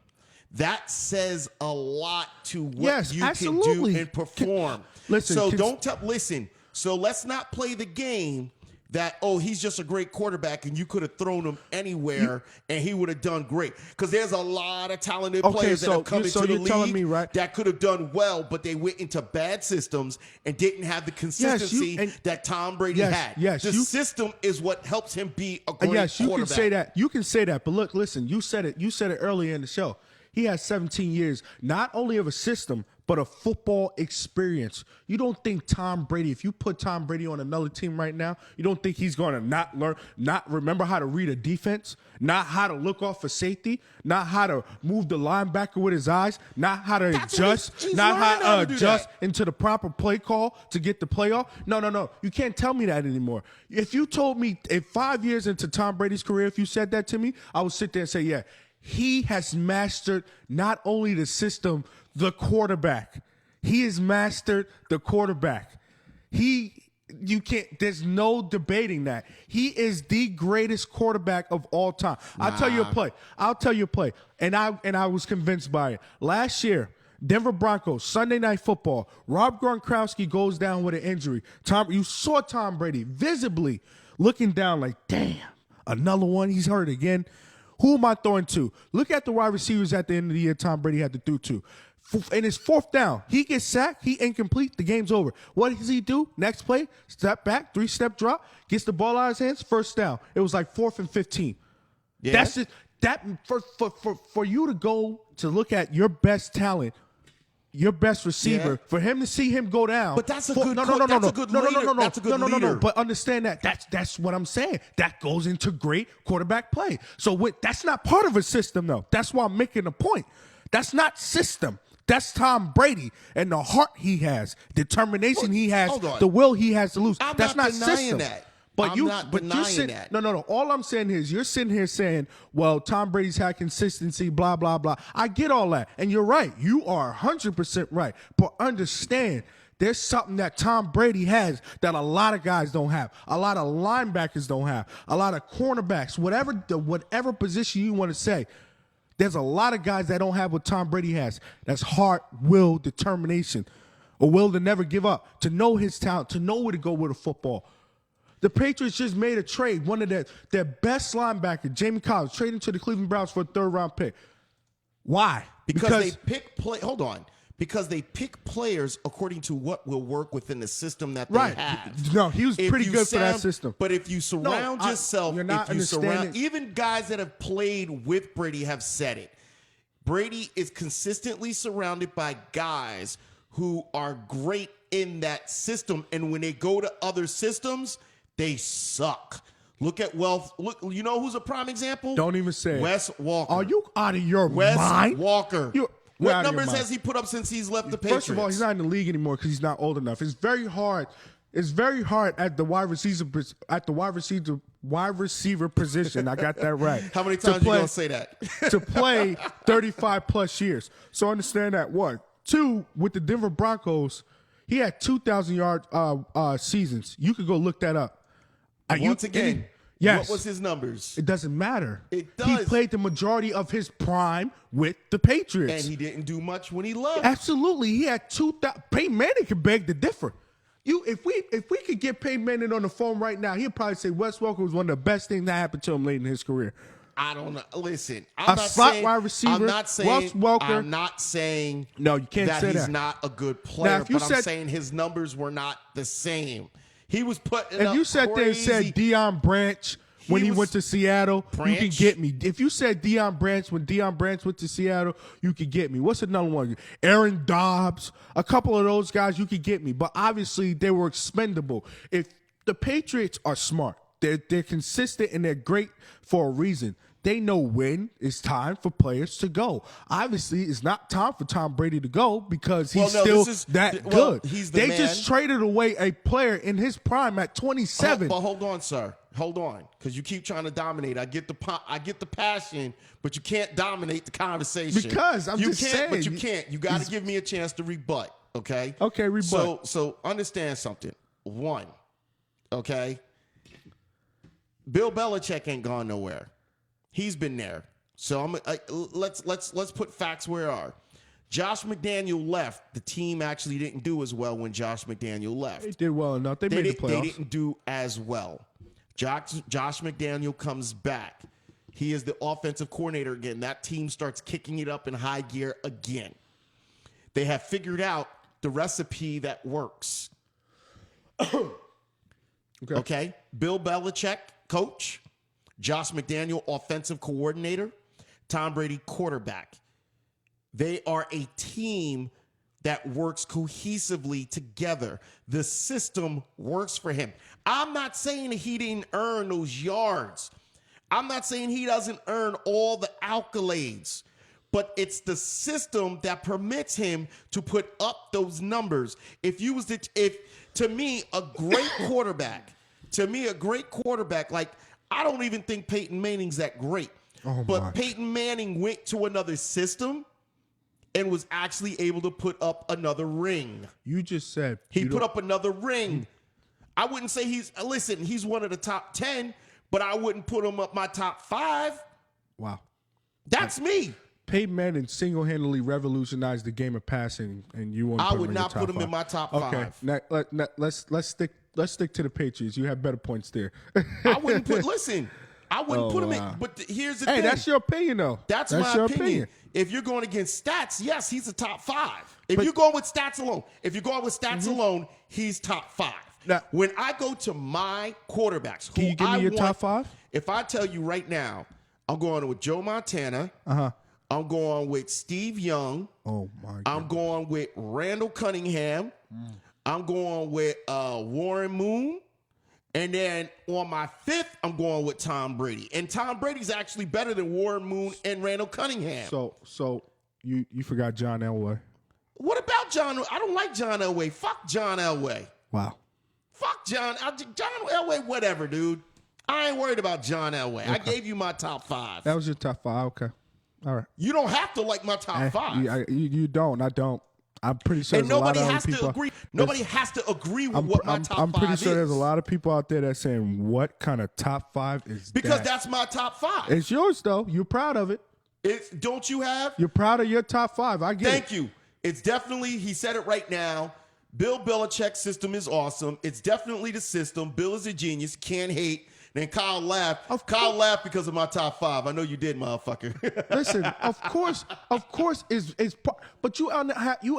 That says a lot to what you can do and perform. Listen. So let's not play the game that, he's just a great quarterback and you could have thrown him anywhere and he would have done great. Because there's a lot of talented players that have come into the league that could have done well, but they went into bad systems and didn't have the consistency that Tom Brady had. The system is what helps him be a great quarterback. You can say that. You can say that. But look, listen, you said it earlier in the show. He has 17 years, not only of a system, but a football experience. You don't think Tom Brady, if you put Tom Brady on another team right now, you don't think he's going to not remember how to read a defense, not how to look off for safety, not how to move the linebacker with his eyes, not how to adjust, not how to adjust into the proper play call to get the playoff? No. You can't tell me that anymore. If you told me 5 years into Tom Brady's career, if you said that to me, I would sit there and say, yeah, he has mastered not only the system, the quarterback. He has mastered the quarterback. There's no debating that. He is the greatest quarterback of all time. I'll tell you a play. And I was convinced by it. Last year, Denver Broncos, Sunday Night Football. Rob Gronkowski goes down with an injury. You saw Tom Brady visibly looking down like, damn, another one. He's hurt again. Who am I throwing to? Look at the wide receivers at the end of the year Tom Brady had to throw to. And it's fourth down. He gets sacked. He incomplete. The game's over. What does he do? Next play, step back, 3-step drop, gets the ball out of his hands, first down. It was like 4th and 15. Yeah. That's it. That for you to go to look at your best talent, your best receiver, for him to see him go down. But that's a good leader. That's a good leader. But understand that that's what I'm saying. That goes into great quarterback play. So that's not part of a system, though. That's why I'm making a point. That's not system. That's Tom Brady and the heart he has, determination he has, the will he has to lose. That's not denying system. That. But you're sitting, that. No. All I'm saying is you're sitting here saying, well, Tom Brady's had consistency, blah, blah, blah. I get all that. And you're right. You are 100% right. But understand, there's something that Tom Brady has that a lot of guys don't have. A lot of linebackers don't have. A lot of cornerbacks, whatever position you want to say. There's a lot of guys that don't have what Tom Brady has. That's heart, will, determination, a will to never give up, to know his talent, to know where to go with a football. The Patriots just made a trade. One of their best linebacker, Jamie Collins, traded to the Cleveland Browns for a 3rd-round pick. Why? Because they pick Because they pick players according to what will work within the system that they have. No, he was pretty good for that system. But if you surround yourself, you're not understanding. Even guys that have played with Brady have said it. Brady is consistently surrounded by guys who are great in that system, and when they go to other systems, they suck. Look at Wealth. Look, you know who's a prime example? Don't even say Wes Walker. Are you out of your Wes mind? Walker. What numbers has he put up since he's left the Patriots? First of all, he's not in the league anymore because he's not old enough. It's very hard. It's very hard at the wide receiver position. I got that right. How many times you gonna say that? To play 35 plus years. So understand that. 1, 2, with the Denver Broncos, he had 2,000-yard seasons. You could go look that up. Once again, yes. What was his numbers? It doesn't matter. It does. He played the majority of his prime with the Patriots. And he didn't do much when he left. Absolutely. He had 2,000. Peyton Manning could beg to differ. If we could get Peyton Manning on the phone right now, he'd probably say Wes Walker was one of the best things that happened to him late in his career. I don't know. Listen, I'm not saying wide receiver. I'm not saying Wes Walker. I'm not saying no. You can't say that he's not a good player. Now, but I'm saying his numbers were not the same. He was putting up If you sat there and said Deion Branch when he went to Seattle, you can get me. If you said Deion Branch when Deion Branch went to Seattle, you could get me. What's another one? Aaron Dobbs. A couple of those guys, you could get me. But obviously, they were expendable. If the Patriots are smart, they're consistent, and they're great for a reason. They know when it's time for players to go. Obviously, it's not time for Tom Brady to go because he's still that good. They just traded away a player in his prime at 27. But hold on, sir. Hold on, because you keep trying to dominate. I get the passion, but you can't dominate the conversation. Because I'm just saying. But you can't. You got to give me a chance to rebut, okay? Okay, rebut. So understand something. One, okay? Bill Belichick ain't gone nowhere. He's been there. So let's put facts where they are. Josh McDaniel left. The team actually didn't do as well when Josh McDaniel left. They did well enough. They made the playoffs. They didn't do as well. Josh McDaniel comes back. He is the offensive coordinator again. That team starts kicking it up in high gear again. They have figured out the recipe that works. Okay. Bill Belichick, coach. Josh McDaniel, offensive coordinator. Tom Brady, quarterback. They are a team that works cohesively together. The system works for him. I'm not saying he didn't earn those yards. I'm not saying he doesn't earn all the accolades. But it's the system that permits him to put up those numbers. To me, a great quarterback, like, I don't even think Peyton Manning's that great. Peyton Manning went to another system and was actually able to put up another ring. You just said he put up another ring. I wouldn't say he's one of the top 10, but I wouldn't put him up my top 5. Wow. That's me. Peyton Manning single-handedly revolutionized the game of passing, and you won't. I would not put him in my top 5. Okay, now, let's stick let's stick to the Patriots. You have better points there. I wouldn't put. Listen, I wouldn't put him wow. in. But here's the Hey, thing. that's your opinion, though. That's your my opinion. If you're going against stats, yes, he's a top 5. If you're going with stats alone, he's top 5. Now, when I go to my quarterbacks, can you give me your top 5? If I tell you right now, I'm going with Joe Montana. I'm going with Steve Young. Oh my God. I'm going with Randall Cunningham. I'm going with Warren Moon. And then on my 5th, I'm going with Tom Brady. And Tom Brady's actually better than Warren Moon and Randall Cunningham. So you forgot John Elway. What about John? I don't like John Elway. Fuck John Elway. Wow. Fuck John Elway, whatever, dude. I ain't worried about John Elway. Okay. I gave you my top 5. That was your top 5. Okay. All right. You don't have to like my top 5. You don't. I don't. I'm pretty sure and nobody has to agree. Nobody has to agree with what my top 5 is. I'm pretty sure there's a lot of people out there that's saying, what kind of top 5 is because that? That's my top 5. It's yours, though. You're proud of it. Don't you have? You're proud of your top 5. I get it. Thank you. It's definitely, he said it right now, Bill Belichick's system is awesome. It's definitely the system. Bill is a genius. Can't hate. Then Kyle laughed. Kyle laughed because of my top 5. I know you did, motherfucker. Listen, of course, but you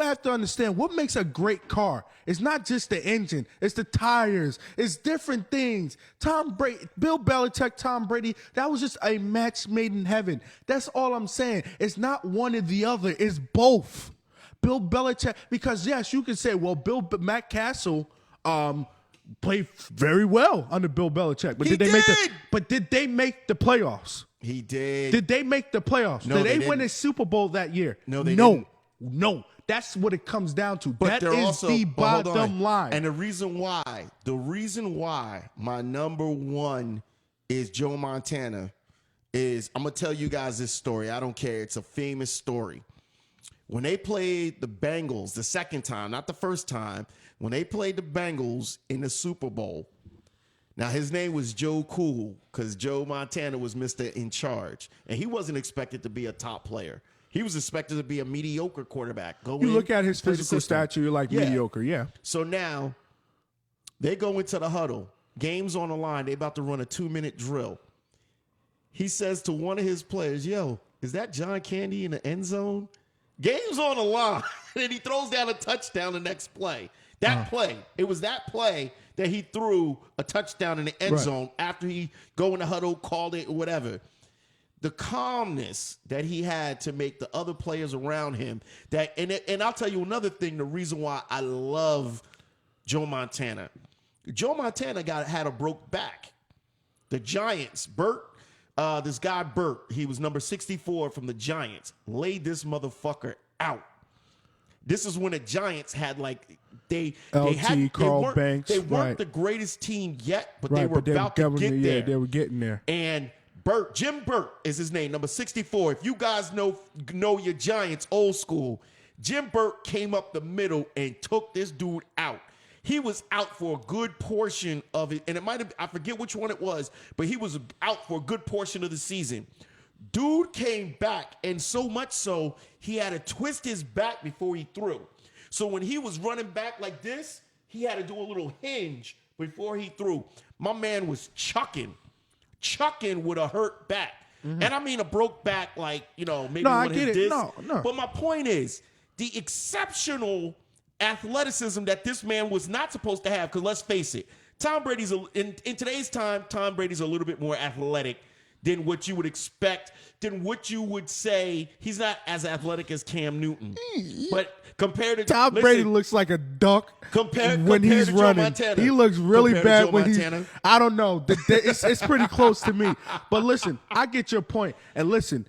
have to understand what makes a great car. It's not just the engine. It's the tires. It's different things. Tom Brady, Bill Belichick, Tom Brady, that was just a match made in heaven. That's all I'm saying. It's not one or the other. It's both. Bill Belichick, because yes, you can say, well, Matt Castle, played very well under Bill Belichick, but did they make the playoffs? He did. Did they make the playoffs? No, did they win a Super Bowl that year? No, they didn't. No. That's what it comes down to. But that is the bottom line. And the reason why my number 1 is Joe Montana is, I'm going to tell you guys this story. I don't care. It's a famous story. When they played the Bengals the second time, not the first time, when they played the Bengals in the Super Bowl, now his name was Joe Cool because Joe Montana was Mr. In Charge, and he wasn't expected to be a top player. He was expected to be a mediocre quarterback. You look at his physical stature, you're like mediocre, yeah. So now they go into the huddle. Game's on the line. They about to run a 2-minute drill. He says to one of his players, yo, is that John Candy in the end zone? Game's on the line, and he throws down a touchdown the next play. It was that play that he threw a touchdown in the end zone after he go in the huddle, called it, whatever. The calmness that he had to make the other players around him, and I'll tell you another thing, the reason why I love Joe Montana. Joe Montana had a broke back. The Giants, this guy Burt, he was number 64 from the Giants, laid this motherfucker out. This is when the Giants had they weren't the greatest team yet, but they were about to get there. They were getting there. And Jim Burt is his name, number 64. If you guys know your Giants old school, Jim Burt came up the middle and took this dude out. He was out for a good portion of it, and it might have, I forget which one it was, but he was out for a good portion of the season. Dude came back, and so much so, he had to twist his back before he threw. So when he was running back like this, he had to do a little hinge before he threw. My man was chucking with a hurt back. Mm-hmm. And I mean a broke back maybe one of his discs. No. But my point is, the exceptional athleticism that this man was not supposed to have, because let's face it, Tom Brady's, in today's time, Tom Brady's a little bit more athletic than what you would expect, than what you would say. He's not as athletic as Cam Newton. But compared to Tom Brady looks like a duck when he's running. He looks really bad when he's, I don't know. It's pretty close to me. But listen, I get your point. And listen,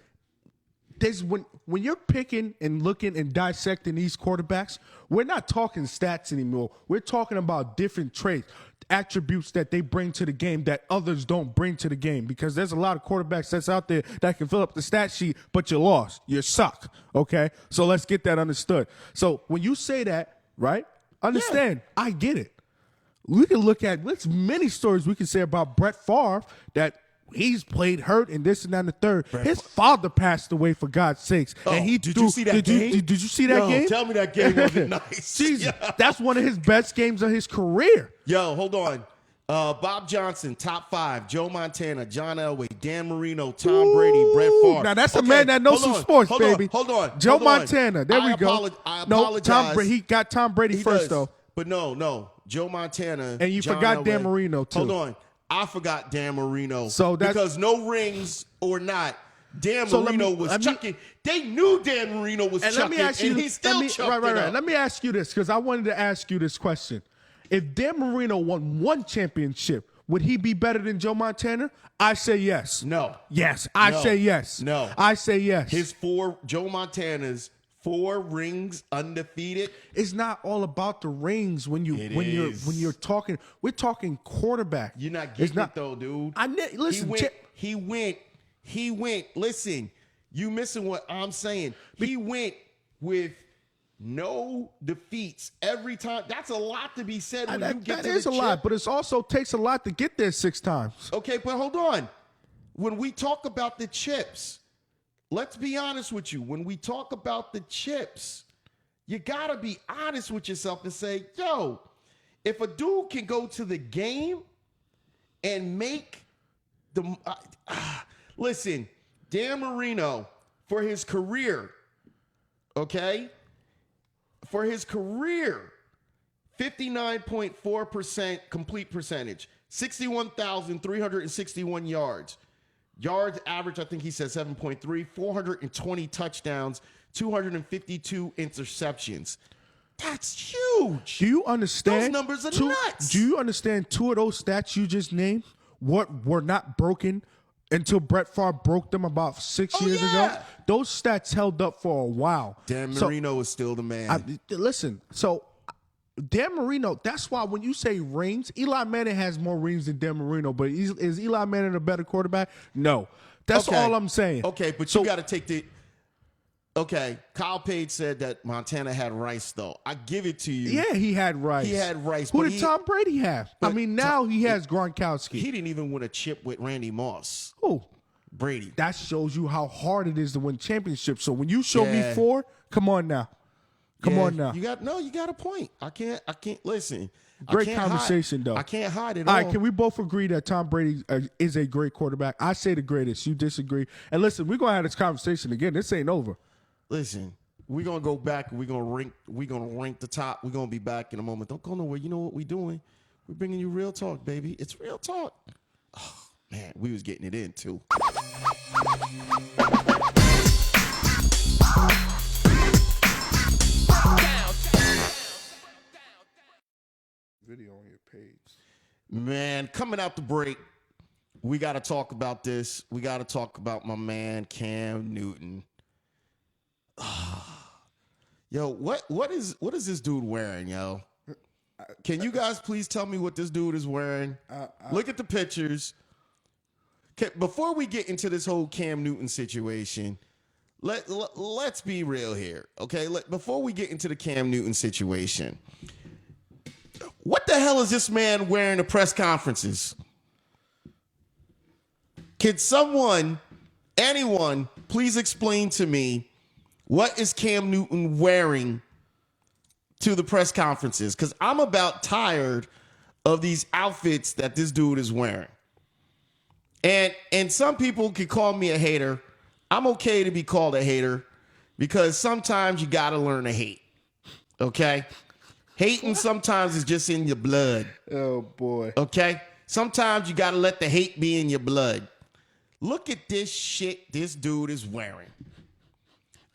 when you're picking and looking and dissecting these quarterbacks, we're not talking stats anymore. We're talking about different traits, attributes that they bring to the game that others don't bring to the game, because there's a lot of quarterbacks that's out there that can fill up the stat sheet, but you lost. You suck, okay? So let's get that understood. So when you say that, right, understand, yeah. I get it. We can look at, there's many stories we can say about Brett Favre that he's played hurt and this and that and the third. His father passed away, for God's sakes. And he did you see that game? Did you see that game? Tell me that game wasn't nice. Jesus, that's one of his best games of his career. Yo, hold on. Bob Johnson, top 5. Joe Montana, John Elway, Dan Marino, Tom Brady, Brett Favre. Now that's a man that knows some sports, baby. Hold on. Joe Montana. There we go. I apologize. No, Tom Brady. He got Tom Brady first, though. But no. Joe Montana. And you John forgot Elway. Dan Marino, too. Hold on. I forgot Dan Marino. So that's, because no rings or not, Dan So Marino was chucking. They knew Dan Marino was chucking, let me ask you, and he still chucked it up. Let me ask you this, because I wanted to ask you this question. If Dan Marino won one championship, would he be better than Joe Montana? I say yes. No. Yes. I No. say yes. No. I say yes. Joe Montana's 4 rings undefeated. It's not all about the rings when you're talking. We're talking quarterback. You're not getting it though, dude. Listen, He went. Listen, you missing what I'm saying. He went with no defeats every time. That's a lot to be said when you get that to is the a chip. lot, but it also takes a lot to get there 6 times. Okay, but hold on. When we talk about the chips, let's be honest with you. When we talk about the chips, you got to be honest with yourself and say, yo, if a dude can go to the game and make the listen, Dan Marino, for his career, okay? For his career, 59.4% complete percentage, 61,361 yards. Yards average, I think he said 7.3, 420 touchdowns, 252 interceptions. That's huge. Do you understand? Those numbers are nuts. Do you understand 2 of those stats you just named were not broken until Brett Favre broke them about 6 years ago? Those stats held up for a while. Dan Marino is still the man. Listen, so Dan Marino, that's why when you say rings, Eli Manning has more rings than Dan Marino, but is Eli Manning a better quarterback? No. That's all I'm saying. Okay, but you got to take the... Okay, Kyle Page said that Montana had Rice, though. I give it to you. Yeah, he had Rice. He had Rice. Who did Tom Brady have? I mean, now he has Gronkowski. He didn't even win a chip with Randy Moss. Who? Brady. That shows you how hard it is to win championships. So when you show me 4, come on now. Come on now. You got a point. I can't listen. Great conversation, though. I can't hide it all all. right, can we both agree that Tom Brady is a great quarterback? I say the greatest. You disagree. And listen, we're going to have this conversation again. This ain't over. Listen, we're going to go back and we're going to rank the top. We're going to be back in a moment. Don't go nowhere. You know what we're doing? We're bringing you real talk, baby. It's real talk. Oh, man, we was getting it in, too. Video on your page. Man, coming out the break, we got to talk about this. We got to talk about my man, Cam Newton. Yo, what is this dude wearing, yo? Can you guys please tell me what this dude is wearing? Look at the pictures. Before we get into this whole Cam Newton situation, let's be real here, okay? Before we get into the Cam Newton situation, what the hell is this man wearing at press conferences? Can anyone, please explain to me what is Cam Newton wearing to the press conferences? Because I'm about tired of these outfits that this dude is wearing. And some people could call me a hater. I'm okay to be called a hater because sometimes you got to learn to hate, okay? Hating sometimes is just in your blood. Oh, boy. Okay? Sometimes you got to let the hate be in your blood. Look at this shit this dude is wearing.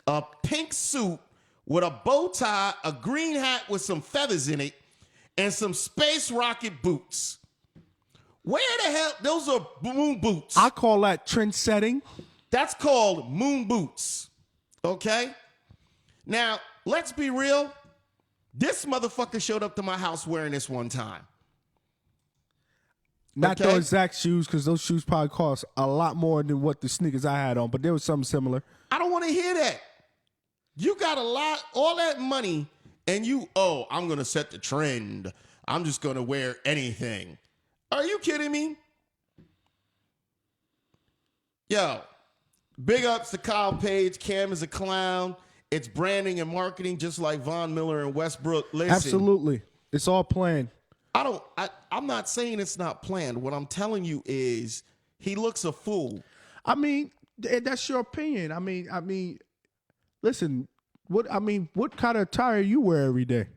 A pink suit with a bow tie, a green hat with some feathers in it, and some space rocket boots. Where the hell? Those are moon boots. I call that trend setting. That's called moon boots. Okay? Now, let's be real. This motherfucker showed up to my house wearing this one time. Not Okay? those exact shoes, because those shoes probably cost a lot more than what the sneakers I had on, but there was something similar. I don't want to hear that. You got all that money, and I'm going to set the trend. I'm just going to wear anything. Are you kidding me? Yo, big ups to Kyle Page. Cam is a clown. It's branding and marketing, just like Von Miller and Westbrook. Listen, Absolutely. It's all planned. I'm not saying it's not planned. What I'm telling you is he looks a fool. I mean, that's your opinion. I mean, listen, what kind of attire you wear every day?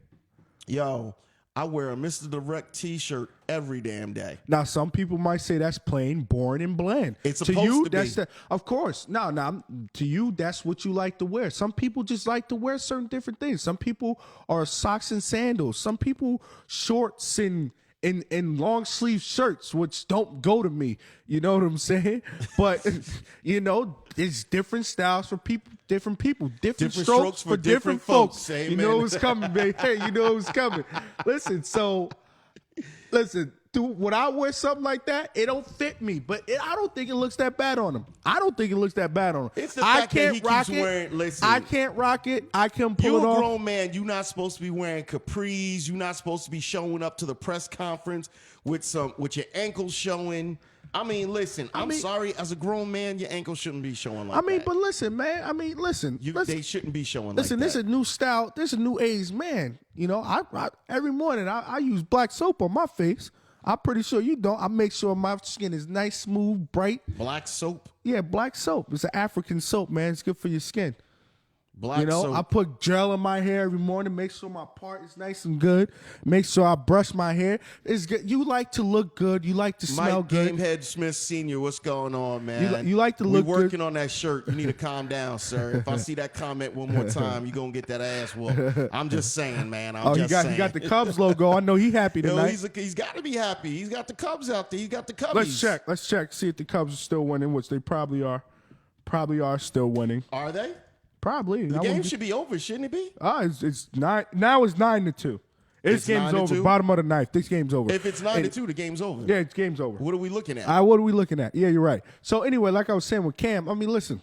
Yo, I wear a MisterDirect t-shirt every damn day. Now, some people might say that's plain, boring, and bland. It's to supposed you, to that's be. of course. No, to you, that's what you like to wear. Some people just like to wear certain different things. Some people are socks and sandals. Some people shorts and long sleeve shirts, which don't go to me. You know what I'm saying? But it's different styles for people, different strokes for different folks. Amen. You know what's coming, baby. Hey, you know what's coming. Listen, dude, when I wear something like that, it don't fit me. But I don't think it looks that bad on him. It's the fact that he keeps wearing. Listen, I can't rock it. I can pull you're it off. a grown man. You're not supposed to be wearing capris. You're not supposed to be showing up to the press conference with your ankles showing. I mean, listen. I'm sorry. As a grown man, your ankles shouldn't be showing like that. But listen, man. Listen. They shouldn't be showing Listen, like that. this is a new style. This is a new age, man. I every morning I use black soap on my face. I'm pretty sure you don't. I make sure my skin is nice, smooth, bright. Black soap? Yeah, black soap. It's an African soap, man. It's good for your skin. Black soap. I put gel in my hair every morning, make sure my part is nice and good. Make sure I brush my hair. It's good. You like to look good. You like to smell Mike good. Gamehead Smith Sr., what's going on, man? You like to look We're working good. on that shirt. You need to calm down, sir. If I see that comment one more time, you're going to get that ass whooped. I'm just saying, man. He got the Cubs logo. I know he happy tonight. He's got to be happy. He's got the Cubs out there. He's got the Cubbies. Let's check. See if the Cubs are still winning, which they probably are. Probably are still winning. Are they? Probably. The game should be over, shouldn't it be? It's 9. Now it's 9-2. This game's over. 9-2? Bottom of the ninth. This game's over. If it's 9-2, the game's over. Yeah, it's game's over. What are we looking at? What are we looking at? Yeah, you're right. So anyway, like I was saying with Cam, listen,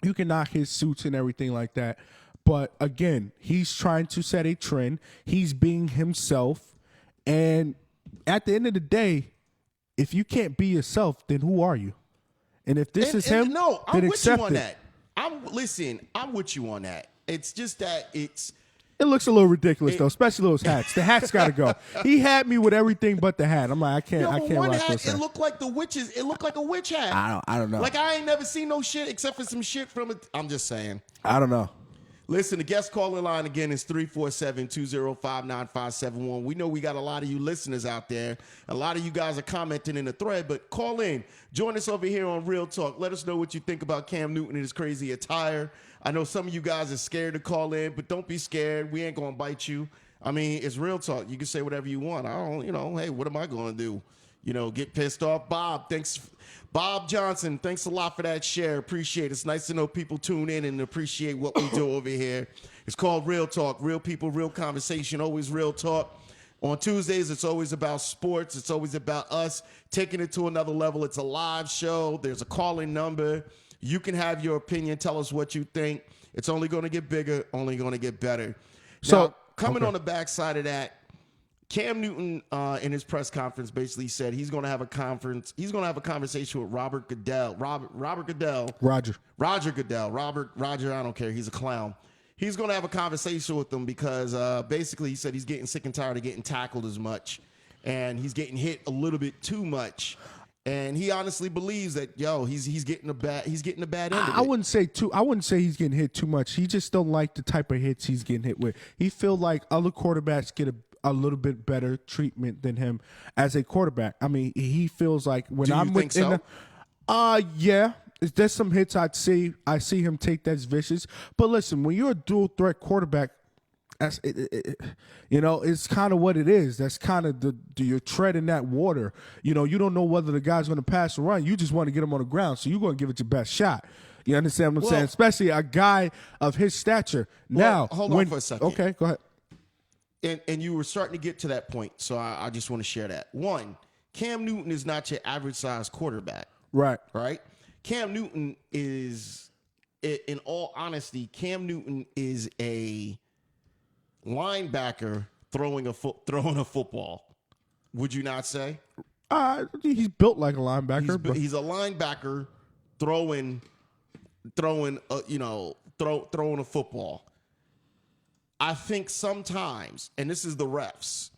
you can knock his suits and everything like that, but again, he's trying to set a trend. He's being himself, and at the end of the day, if you can't be yourself, then who are you? And if this is him, no, then I'm with you accept on it. that. I'm with you on that. It's just that it looks a little ridiculous though, especially those hats. The hat's got to go. He had me with everything but the hat. I'm like, I can't one rock hat, those hats. it looked like the witches. It looked like a witch hat. I don't know. Like I ain't never seen no shit except for some shit from it. I'm just saying. I don't know. Listen, the guest caller line again is 347-205-9571. We know we got a lot of you listeners out there. A lot of you guys are commenting in the thread, but call in. Join us over here on Real Talk. Let us know what you think about Cam Newton and his crazy attire. I know some of you guys are scared to call in, but don't be scared. We ain't going to bite you. I mean, it's Real Talk. You can say whatever you want. I don't, hey, what am I going to do? Get pissed off. Bob Johnson, thanks a lot for that share. Appreciate it. It's nice to know people tune in and appreciate what we do over here. It's called Real Talk. Real people, real conversation, always real talk. On Tuesdays, it's always about sports. It's always about us taking it to another level. It's a live show. There's a call-in number. You can have your opinion. Tell us what you think. It's only going to get bigger, only going to get better. So, coming on the backside of that, Cam Newton in his press conference basically said he's going to have a conference. He's going to have a conversation with Roger Goodell. Roger, I don't care. He's a clown. He's going to have a conversation with them because basically he said he's getting sick and tired of getting tackled as much, and he's getting hit a little bit too much. And he honestly believes that he's getting a bad end of it. I wouldn't say he's getting hit too much. He just don't like the type of hits he's getting hit with. He feel like other quarterbacks get a little bit better treatment than him as a quarterback. I mean, he feels like when I'm think so? Yeah. There's some hits I see him take that's vicious. But listen, when you're a dual threat quarterback, it's kind of what it is. That's kind of you're treading that water. You don't know whether the guy's going to pass or run. You just want to get him on the ground, so you're going to give it your best shot. You understand what I'm saying? Especially a guy of his stature. Now, hold on for a second. Okay, go ahead. And you were starting to get to that point, so I just want to share that. One, Cam Newton is not your average size quarterback. Right. Cam Newton is, in all honesty, Cam Newton is a linebacker throwing a football. Would you not say? He's built like a linebacker. He's a linebacker throwing a football. I think sometimes, and this is the refs,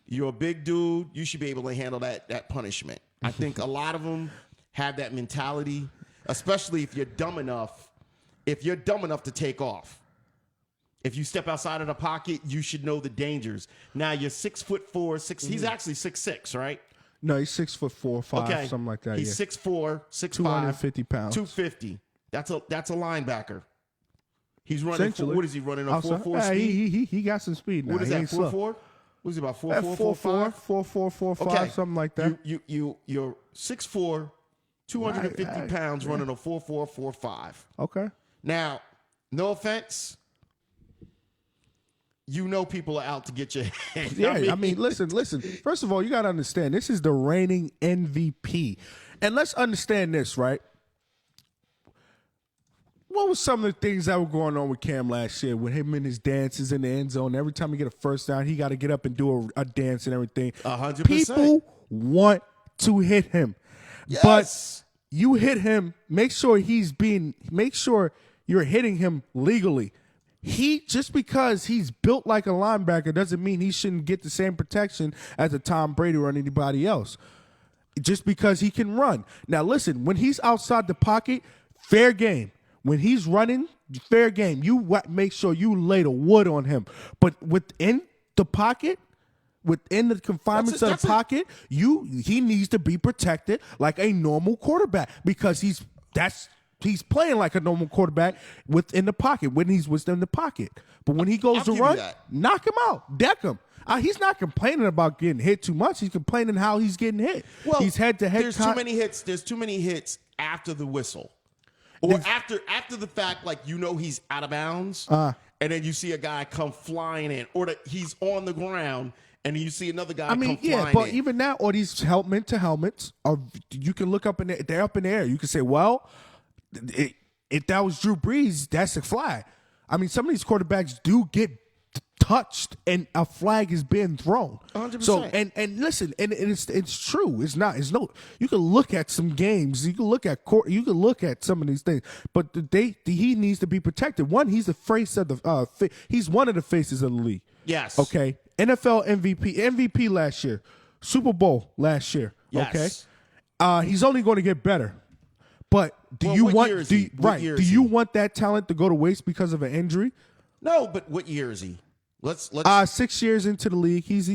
you're a big dude, you should be able to handle that punishment. I think a lot of them have that mentality, especially if you're dumb enough to take off. If you step outside of the pocket, you should know the dangers. Now you're 6'4", he's actually 6'6", right? No, he's 6'4", 5", Okay. something like that. He's 6'4", 6'5", 250 pounds. 250. That's a linebacker. He's running. What is he running? A Outside. 4.4 speed. He got some speed now. What is He that? ain't slow. 4.4? What is he about? 4.4, 4.4, 4.5? 4.4, 4.5, Okay. something like that. You're 6'4", 250 Right. pounds, running a 4.4, 4.5. Okay. Now, no offense. You know people are out to get your head. Yeah, I mean, listen. First of all, you got to understand, this is the reigning MVP. And let's understand this, right? What was some of the things that were going on with Cam last year with him and his dances in the end zone? Every time he get a first down, he got to get up and do a dance and everything. 100%. People want to hit him. Yes. But you hit him, make sure you're hitting him legally. Just because he's built like a linebacker doesn't mean he shouldn't get the same protection as a Tom Brady or anybody else. Just because he can run. Now listen, when he's outside the pocket, fair game. When he's running, fair game. You make sure you lay the wood on him. But within the pocket, within the confinements of the pocket, he needs to be protected like a normal quarterback because he's playing like a normal quarterback within the pocket when he's within the pocket. But when he goes to run, knock him out, deck him. He's not complaining about getting hit too much. He's complaining how he's getting hit. Well, he's head to head. There's too many hits. There's too many hits after the whistle, or after the fact, like he's out of bounds, and then you see a guy come flying in, or he's on the ground. And you see another guy come flying but in. even now, or these helmet to helmets, you can look up in the, they're up in the air. You can say, well, if that was Drew Brees, that's a flag. I mean, some of these quarterbacks do get touched, and a flag is being thrown. 100%. So, and listen, and it's true. It's not. It's no. You can look at some games. You can look at court. You can look at some of these things. But he needs to be protected. One, he's the face of the. He's one of the faces of the league. Yes. Okay. NFL MVP last year, Super Bowl last year. Yes. Okay. He's only going to get better. But do you want that talent to go to waste because of an injury? No, but what year is he? Let's 6 years into the league. He's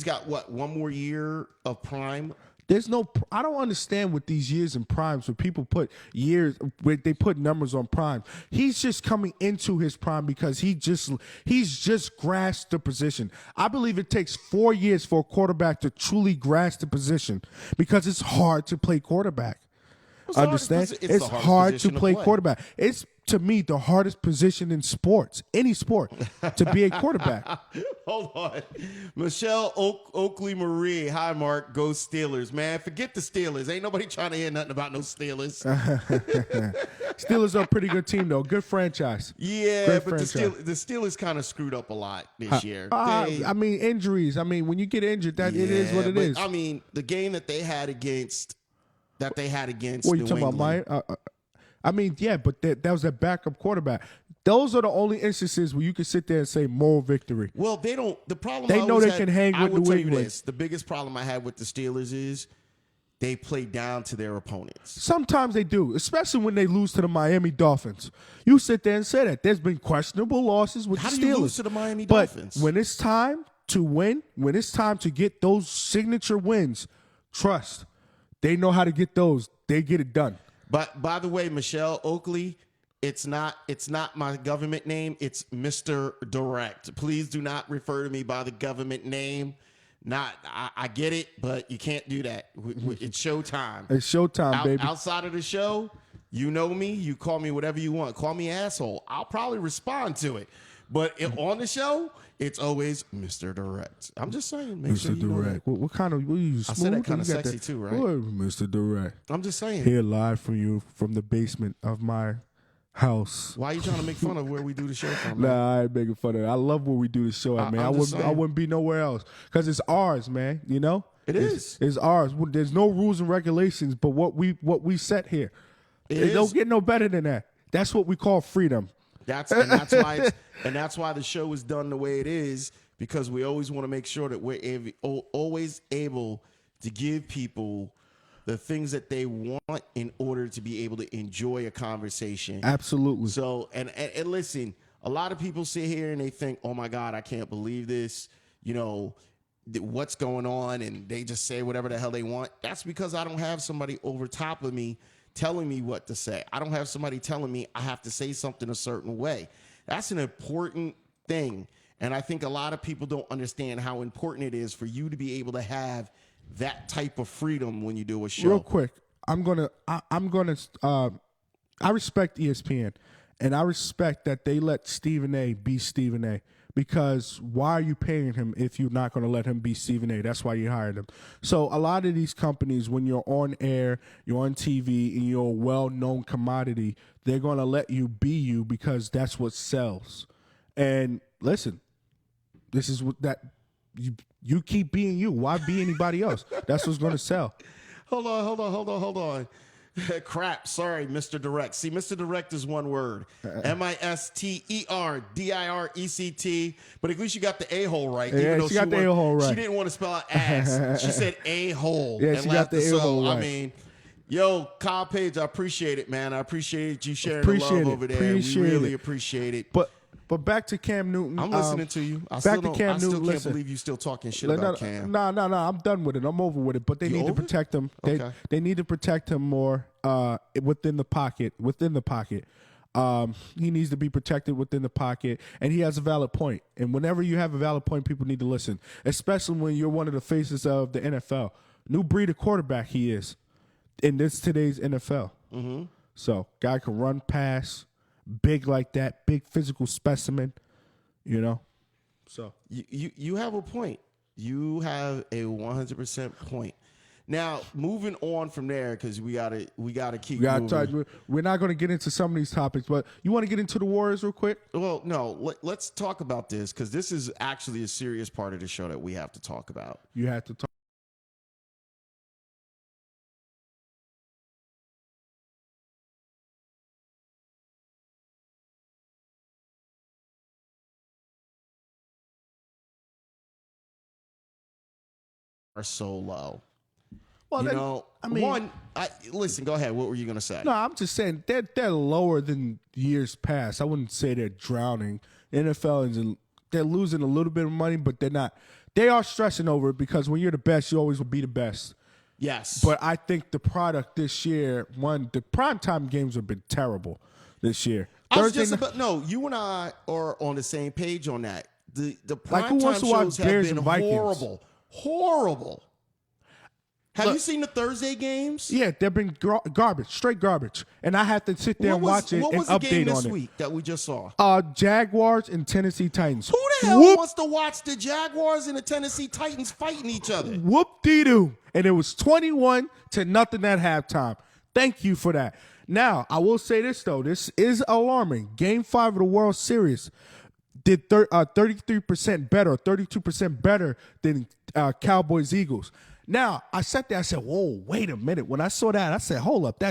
got what, one more year of prime? I don't understand with these years in primes where people put years where they put numbers on prime. He's just coming into his prime because he's just grasped the position. I believe it takes 4 years for a quarterback to truly grasp the position because it's hard to play quarterback. Understand? It's hard to play quarterback. It's, to me, the hardest position in sports, any sport, to be a quarterback. Hold on. Michelle Oakley Marie. Hi, Mark. Go Steelers. Man, forget the Steelers. Ain't nobody trying to hear nothing about no Steelers. Steelers are a pretty good team, though. Good franchise. Yeah, Great but franchise. the Steelers kind of screwed up a lot this year. I mean, injuries. I mean, when you get injured, it is what it is. I mean, the game that they had against What are you New talking England. about, I mean, yeah, but that was a backup quarterback. Those are the only instances where you can sit there and say moral victory. Well, they don't. The problem They I know always they had- can hang I with will New tell you England. this. The biggest problem I had with the Steelers is they play down to their opponents. Sometimes they do, especially when they lose to the Miami Dolphins. You sit there and say that. There's been questionable losses with How the Steelers. do you lose to the Miami but Dolphins? when it's time to win, when it's time to get those signature wins, trust, they know how to get those. They get it done. But by the way, Michelle Oakley, it's not my government name. It's Mr. Direct. Please do not refer to me by the government name. I get it, but you can't do that. It's showtime. It's showtime, baby. Outside of the show, you know me. You call me whatever you want. Call me asshole. I'll probably respond to it. But on the show, it's always Mr. Direct. I'm just saying. Make sure Mr. you know Direct. that. What kind of? What are you, I said that smooth? kind of You got sexy too, right? What, Mr. Direct. I'm just saying. Here live from you from the basement of my house. Why are you trying to make fun of where we do the show from? Man? Nah, I ain't making fun of it. I love where we do the show at, man. I'm just saying. I wouldn't be nowhere else because it's ours, man. You know, It is. It's ours. There's no rules and regulations, but what we set here. It don't get no better than that. That's what we call freedom. That's why the show is done the way it is, because we always want to make sure that we're always able to give people the things that they want in order to be able to enjoy a conversation. Absolutely. So, and listen, a lot of people sit here and they think, oh my God, I can't believe this. You know, what's going on? And they just say whatever the hell they want. That's because I don't have somebody over top of me telling me what to say. I don't have somebody telling me I have to say something a certain way. That's an important thing. And I think a lot of people don't understand how important it is for you to be able to have that type of freedom when you do a show. Real quick, I respect ESPN, and I respect that they let Stephen A. be Stephen A. Because why are you paying him if you're not going to let him be Stephen A? That's why you hired him. So a lot of these companies, when you're on air, you're on TV, and you're a well-known commodity, they're going to let you be you because that's what sells. And listen, this is what that you keep being you. Why be anybody else? That's what's going to sell. Hold on. Crap. Sorry, MisterDirect. See, MisterDirect is one word. MisterDirect. But at least you got the a-hole right. Yeah, she got the a-hole right. She didn't want to spell out ass. She said a-hole. Yeah, she got the a-hole right. I mean, yo, Kyle Page, I appreciate it, man. I appreciate you sharing the love over there. We really appreciate it. But back to Cam Newton. I'm listening to you. I still can't believe you still talking shit about Cam. No. I'm done with it. I'm over with it. But they need to protect him. They need to protect him more within the pocket. He needs to be protected within the pocket, and he has a valid point. And whenever you have a valid point, people need to listen, especially when you're one of the faces of the NFL. New breed of quarterback he is in today's NFL. Mm-hmm. So guy can run, pass. Big like that, big physical specimen, you know. So you have a point. You have a 100% point. Now moving on from there, because we gotta keep moving. We're not going to get into some of these topics, but you want to get into the Warriors real quick? Well, no. Let's talk about this, because this is actually a serious part of the show that we have to talk about. You have to talk. Are so low. Well, listen, go ahead. What were you going to say? No, I'm just saying they're lower than years past. I wouldn't say they're drowning. The NFL they're losing a little bit of money, but they're not. They are stressing over it, because when you're the best, you always will be the best. Yes. But I think the product this year, the primetime games have been terrible this year. You and I are on the same page on that. The primetime shows have been horrible. Have you seen the Thursday games? Yeah, they've been garbage, straight garbage. And I have to sit there and watch it and update on it. What was the game this week that we just saw? Jaguars and Tennessee Titans. Who the hell wants to watch the Jaguars and the Tennessee Titans fighting each other? Whoop-dee-doo. And it was 21-0 at halftime. Thank you for that. Now, I will say this, though. This is alarming. Game 5 of the World Series did 33% better, 32% better than Cowboys-Eagles. Now, I sat there, I said, whoa, wait a minute. When I saw that, I said, hold up.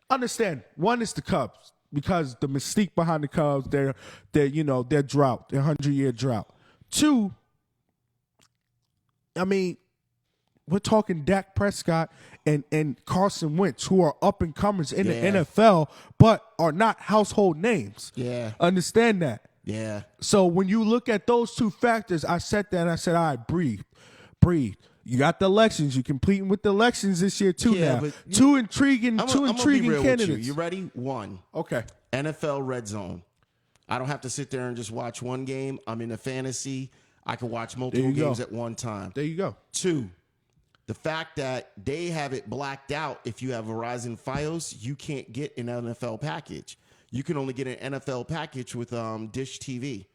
Understand, one is the Cubs, because the mystique behind the Cubs, their drought, their 100-year drought. Two, I mean, we're talking Dak Prescott and Carson Wentz, who are up-and-comers in the NFL, but are not household names. Yeah. Understand that. Yeah. So when you look at those two factors, I sat there and I said, all right, breathe. You got the elections. You're competing with the elections this year too. Now, two intriguing candidates. You ready? One. Okay. NFL Red Zone. I don't have to sit there and just watch one game. I'm in a fantasy. I can watch multiple games at one time. There you go. Two, the fact that they have it blacked out. If you have Verizon Fios, you can't get an NFL package. You can only get an NFL package with Dish TV.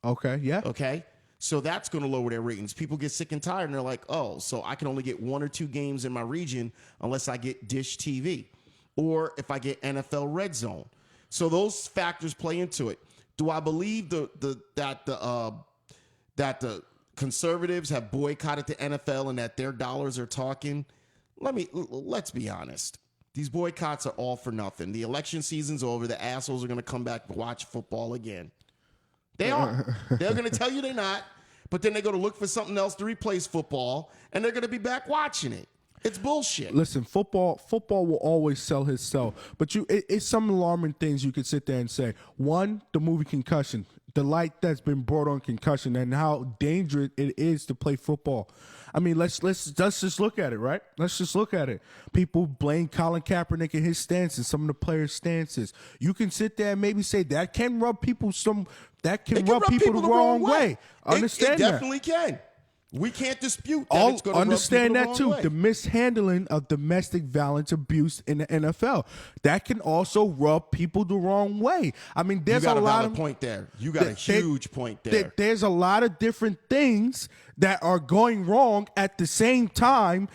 Okay, yeah. Okay? So that's going to lower their ratings. People get sick and tired, and they're like, oh, so I can only get 1 or 2 games in my region unless I get Dish TV. Or if I get NFL Red Zone. So those factors play into it. Do I believe that the conservatives have boycotted the NFL and that their dollars are talking, let's be honest. These boycotts are all for nothing. The election season's over. The assholes are going to come back to watch football again. They are. They're going to tell you they're not, but then they're going to look for something else to replace football, and they're going to be back watching it. It's bullshit. Listen, football will always sell itself, but it's some alarming things you could sit there and say. One, the movie Concussion, the light that's been brought on concussion and how dangerous it is to play football. I mean, let's just look at it, right? Let's just look at it. People blame Colin Kaepernick and his stances, some of the players' stances. You can sit there and maybe say that can rub people the wrong way. Understand it definitely can. We can't dispute that. It's gonna understand rub that people too. the The wrong way. mishandling of domestic violence abuse in the NFL that can also rub people the wrong way. I mean, there's You got a a lot valid of point there. You got a huge point there. There's a lot of different things that are going wrong at the same time.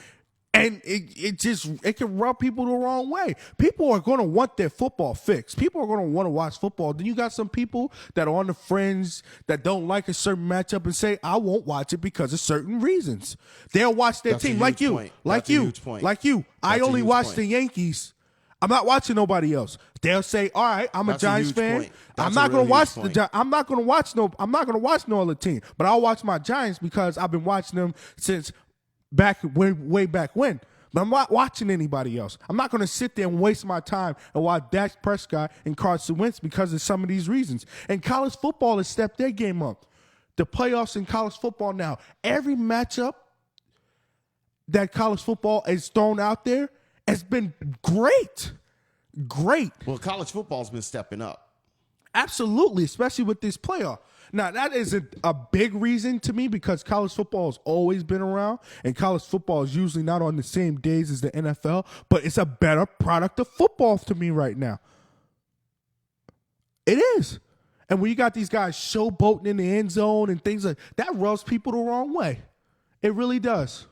And it can rub people the wrong way. People are going to want their football fixed. People are going to want to watch football. Then you got some people that are on the fringe that don't like a certain matchup and say, I won't watch it because of certain reasons. They'll watch their That's a team huge like you. point. Like That's a you. huge point. Like you. I That's a only huge watch point. the Yankees. I'm not watching nobody else. They'll say, "All right, I'm That's a a Giants huge fan. point. I'm That's not a going to real watch huge the point. I'm not going to watch no other team, but I'll watch my Giants because I've been watching them since way back when. But I'm not watching anybody else. I'm not going to sit there and waste my time and watch Dak Prescott and Carson Wentz because of some of these reasons. And college football has stepped their game up. The playoffs in college football now, every matchup that college football is thrown out there has been great. Great. Well, college football's been stepping up. Absolutely, especially with this playoff. Now, that isn't a big reason to me because college football has always been around, and college football is usually not on the same days as the NFL, but it's a better product of football to me right now. It is. And when you got these guys showboating in the end zone and things like that, rubs people the wrong way. It really does.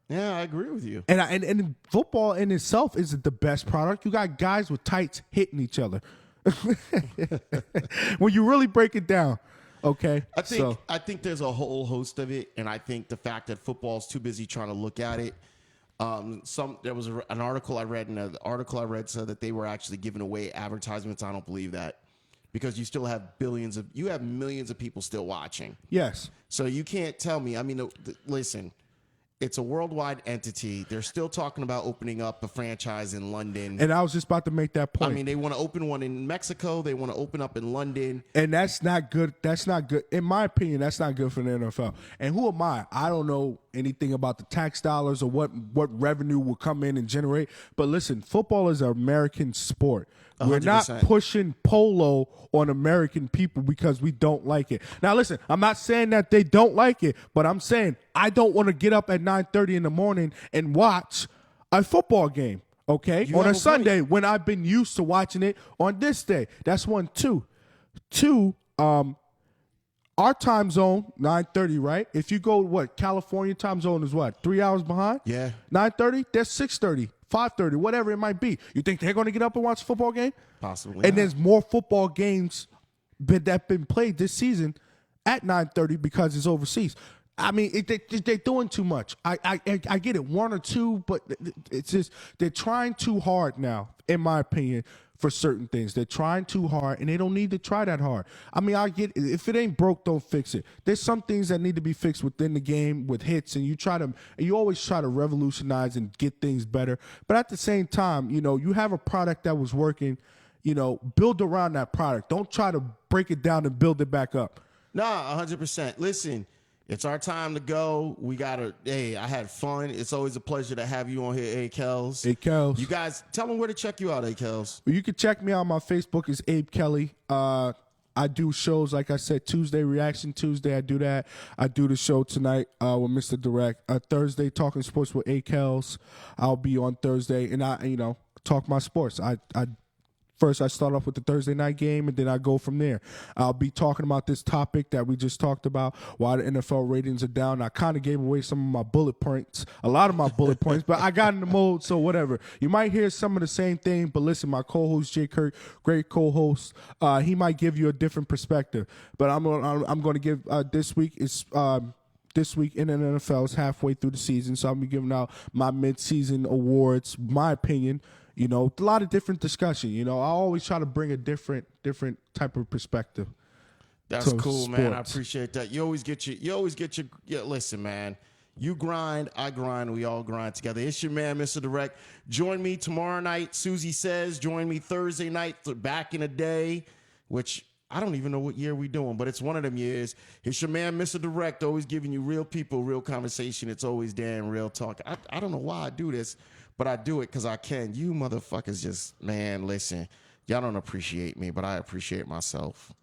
Yeah, I agree with you. And football in itself isn't the best product. You got guys with tights hitting each other. When you really break it down, okay. I think there's a whole host of it, and I think the fact that football's too busy trying to look at it. There was an article I read, and the article I read said that they were actually giving away advertisements. I don't believe that because you still have millions of people still watching. Yes. So you can't tell me. I mean, listen. It's a worldwide entity. They're still talking about opening up a franchise in London. And I was just about to make that point. I mean, they want to open one in Mexico. They want to open up in London. And that's not good. That's not good. In my opinion, that's not good for the NFL. And who am I? I don't know anything about the tax dollars or what revenue will come in and generate. But listen, football is an American sport. We're not 100%. pushing polo on American people because we don't like it. Now, listen, I'm not saying that they don't like it, but I'm saying I don't want to get up at 9:30 in the morning and watch a football game, okay, You on have a a Sunday when I've been used to watching it on this day. That's one. Two, our time zone, 9:30, right? If you go, California time zone is what, 3 hours behind? Yeah. 9:30, that's 6:30. 5:30, whatever it might be. You think they're going to get up and watch a football game? Possibly. And not. there's more football games that have been played this season at 9:30 because it's overseas. I mean, they're doing too much. I get it, one or two, but it's just they're trying too hard now, in my opinion, for certain things. They're trying too hard, and they don't need to try that hard. I mean, I get it. If it ain't broke, don't fix it. There's some things that need to be fixed within the game with hits, and you always try to revolutionize and get things better. But at the same time, you have a product that was working. Build around that product. Don't try to break it down and build it back up. Nah, 100%. Listen, it's our time to go. I had fun. It's always a pleasure to have you on here, Akellz. Akellz. You guys, tell them where to check you out, Akellz. Well, you can check me out. My Facebook is Abe Kelly. I do shows, like I said, Tuesday, Reaction Tuesday. I do that. I do the show tonight with Mr. Direct. Thursday, Talking Sports with Akellz. I'll be on Thursday, and I talk my sports. First, I start off with the Thursday night game, and then I go from there. I'll be talking about this topic that we just talked about, why the NFL ratings are down. I kind of gave away some of my bullet points, a lot of my bullet points, but I got in the mode, so whatever. You might hear some of the same thing, but listen, my co-host, Jay Kirk, great co-host, he might give you a different perspective. But I'm going to give this week is this week in the NFL is halfway through the season, so I'm gonna be giving out my mid-season awards. My opinion, a lot of different discussion. I always try to bring a different type of perspective. That's to cool, man. I sports. appreciate that. You always get your. Listen, man. You grind, I grind, we all grind together. It's your man, Mr. Direct. Join me tomorrow night, Susie Says. Join me Thursday night, Back in the Day, which I don't even know what year we doing, but it's one of them years. It's your man, Mr. Direct, always giving you real people, real conversation. It's always damn real talk. I don't know why I do this, but I do it because I can. You motherfuckers just, man, listen. Y'all don't appreciate me, but I appreciate myself.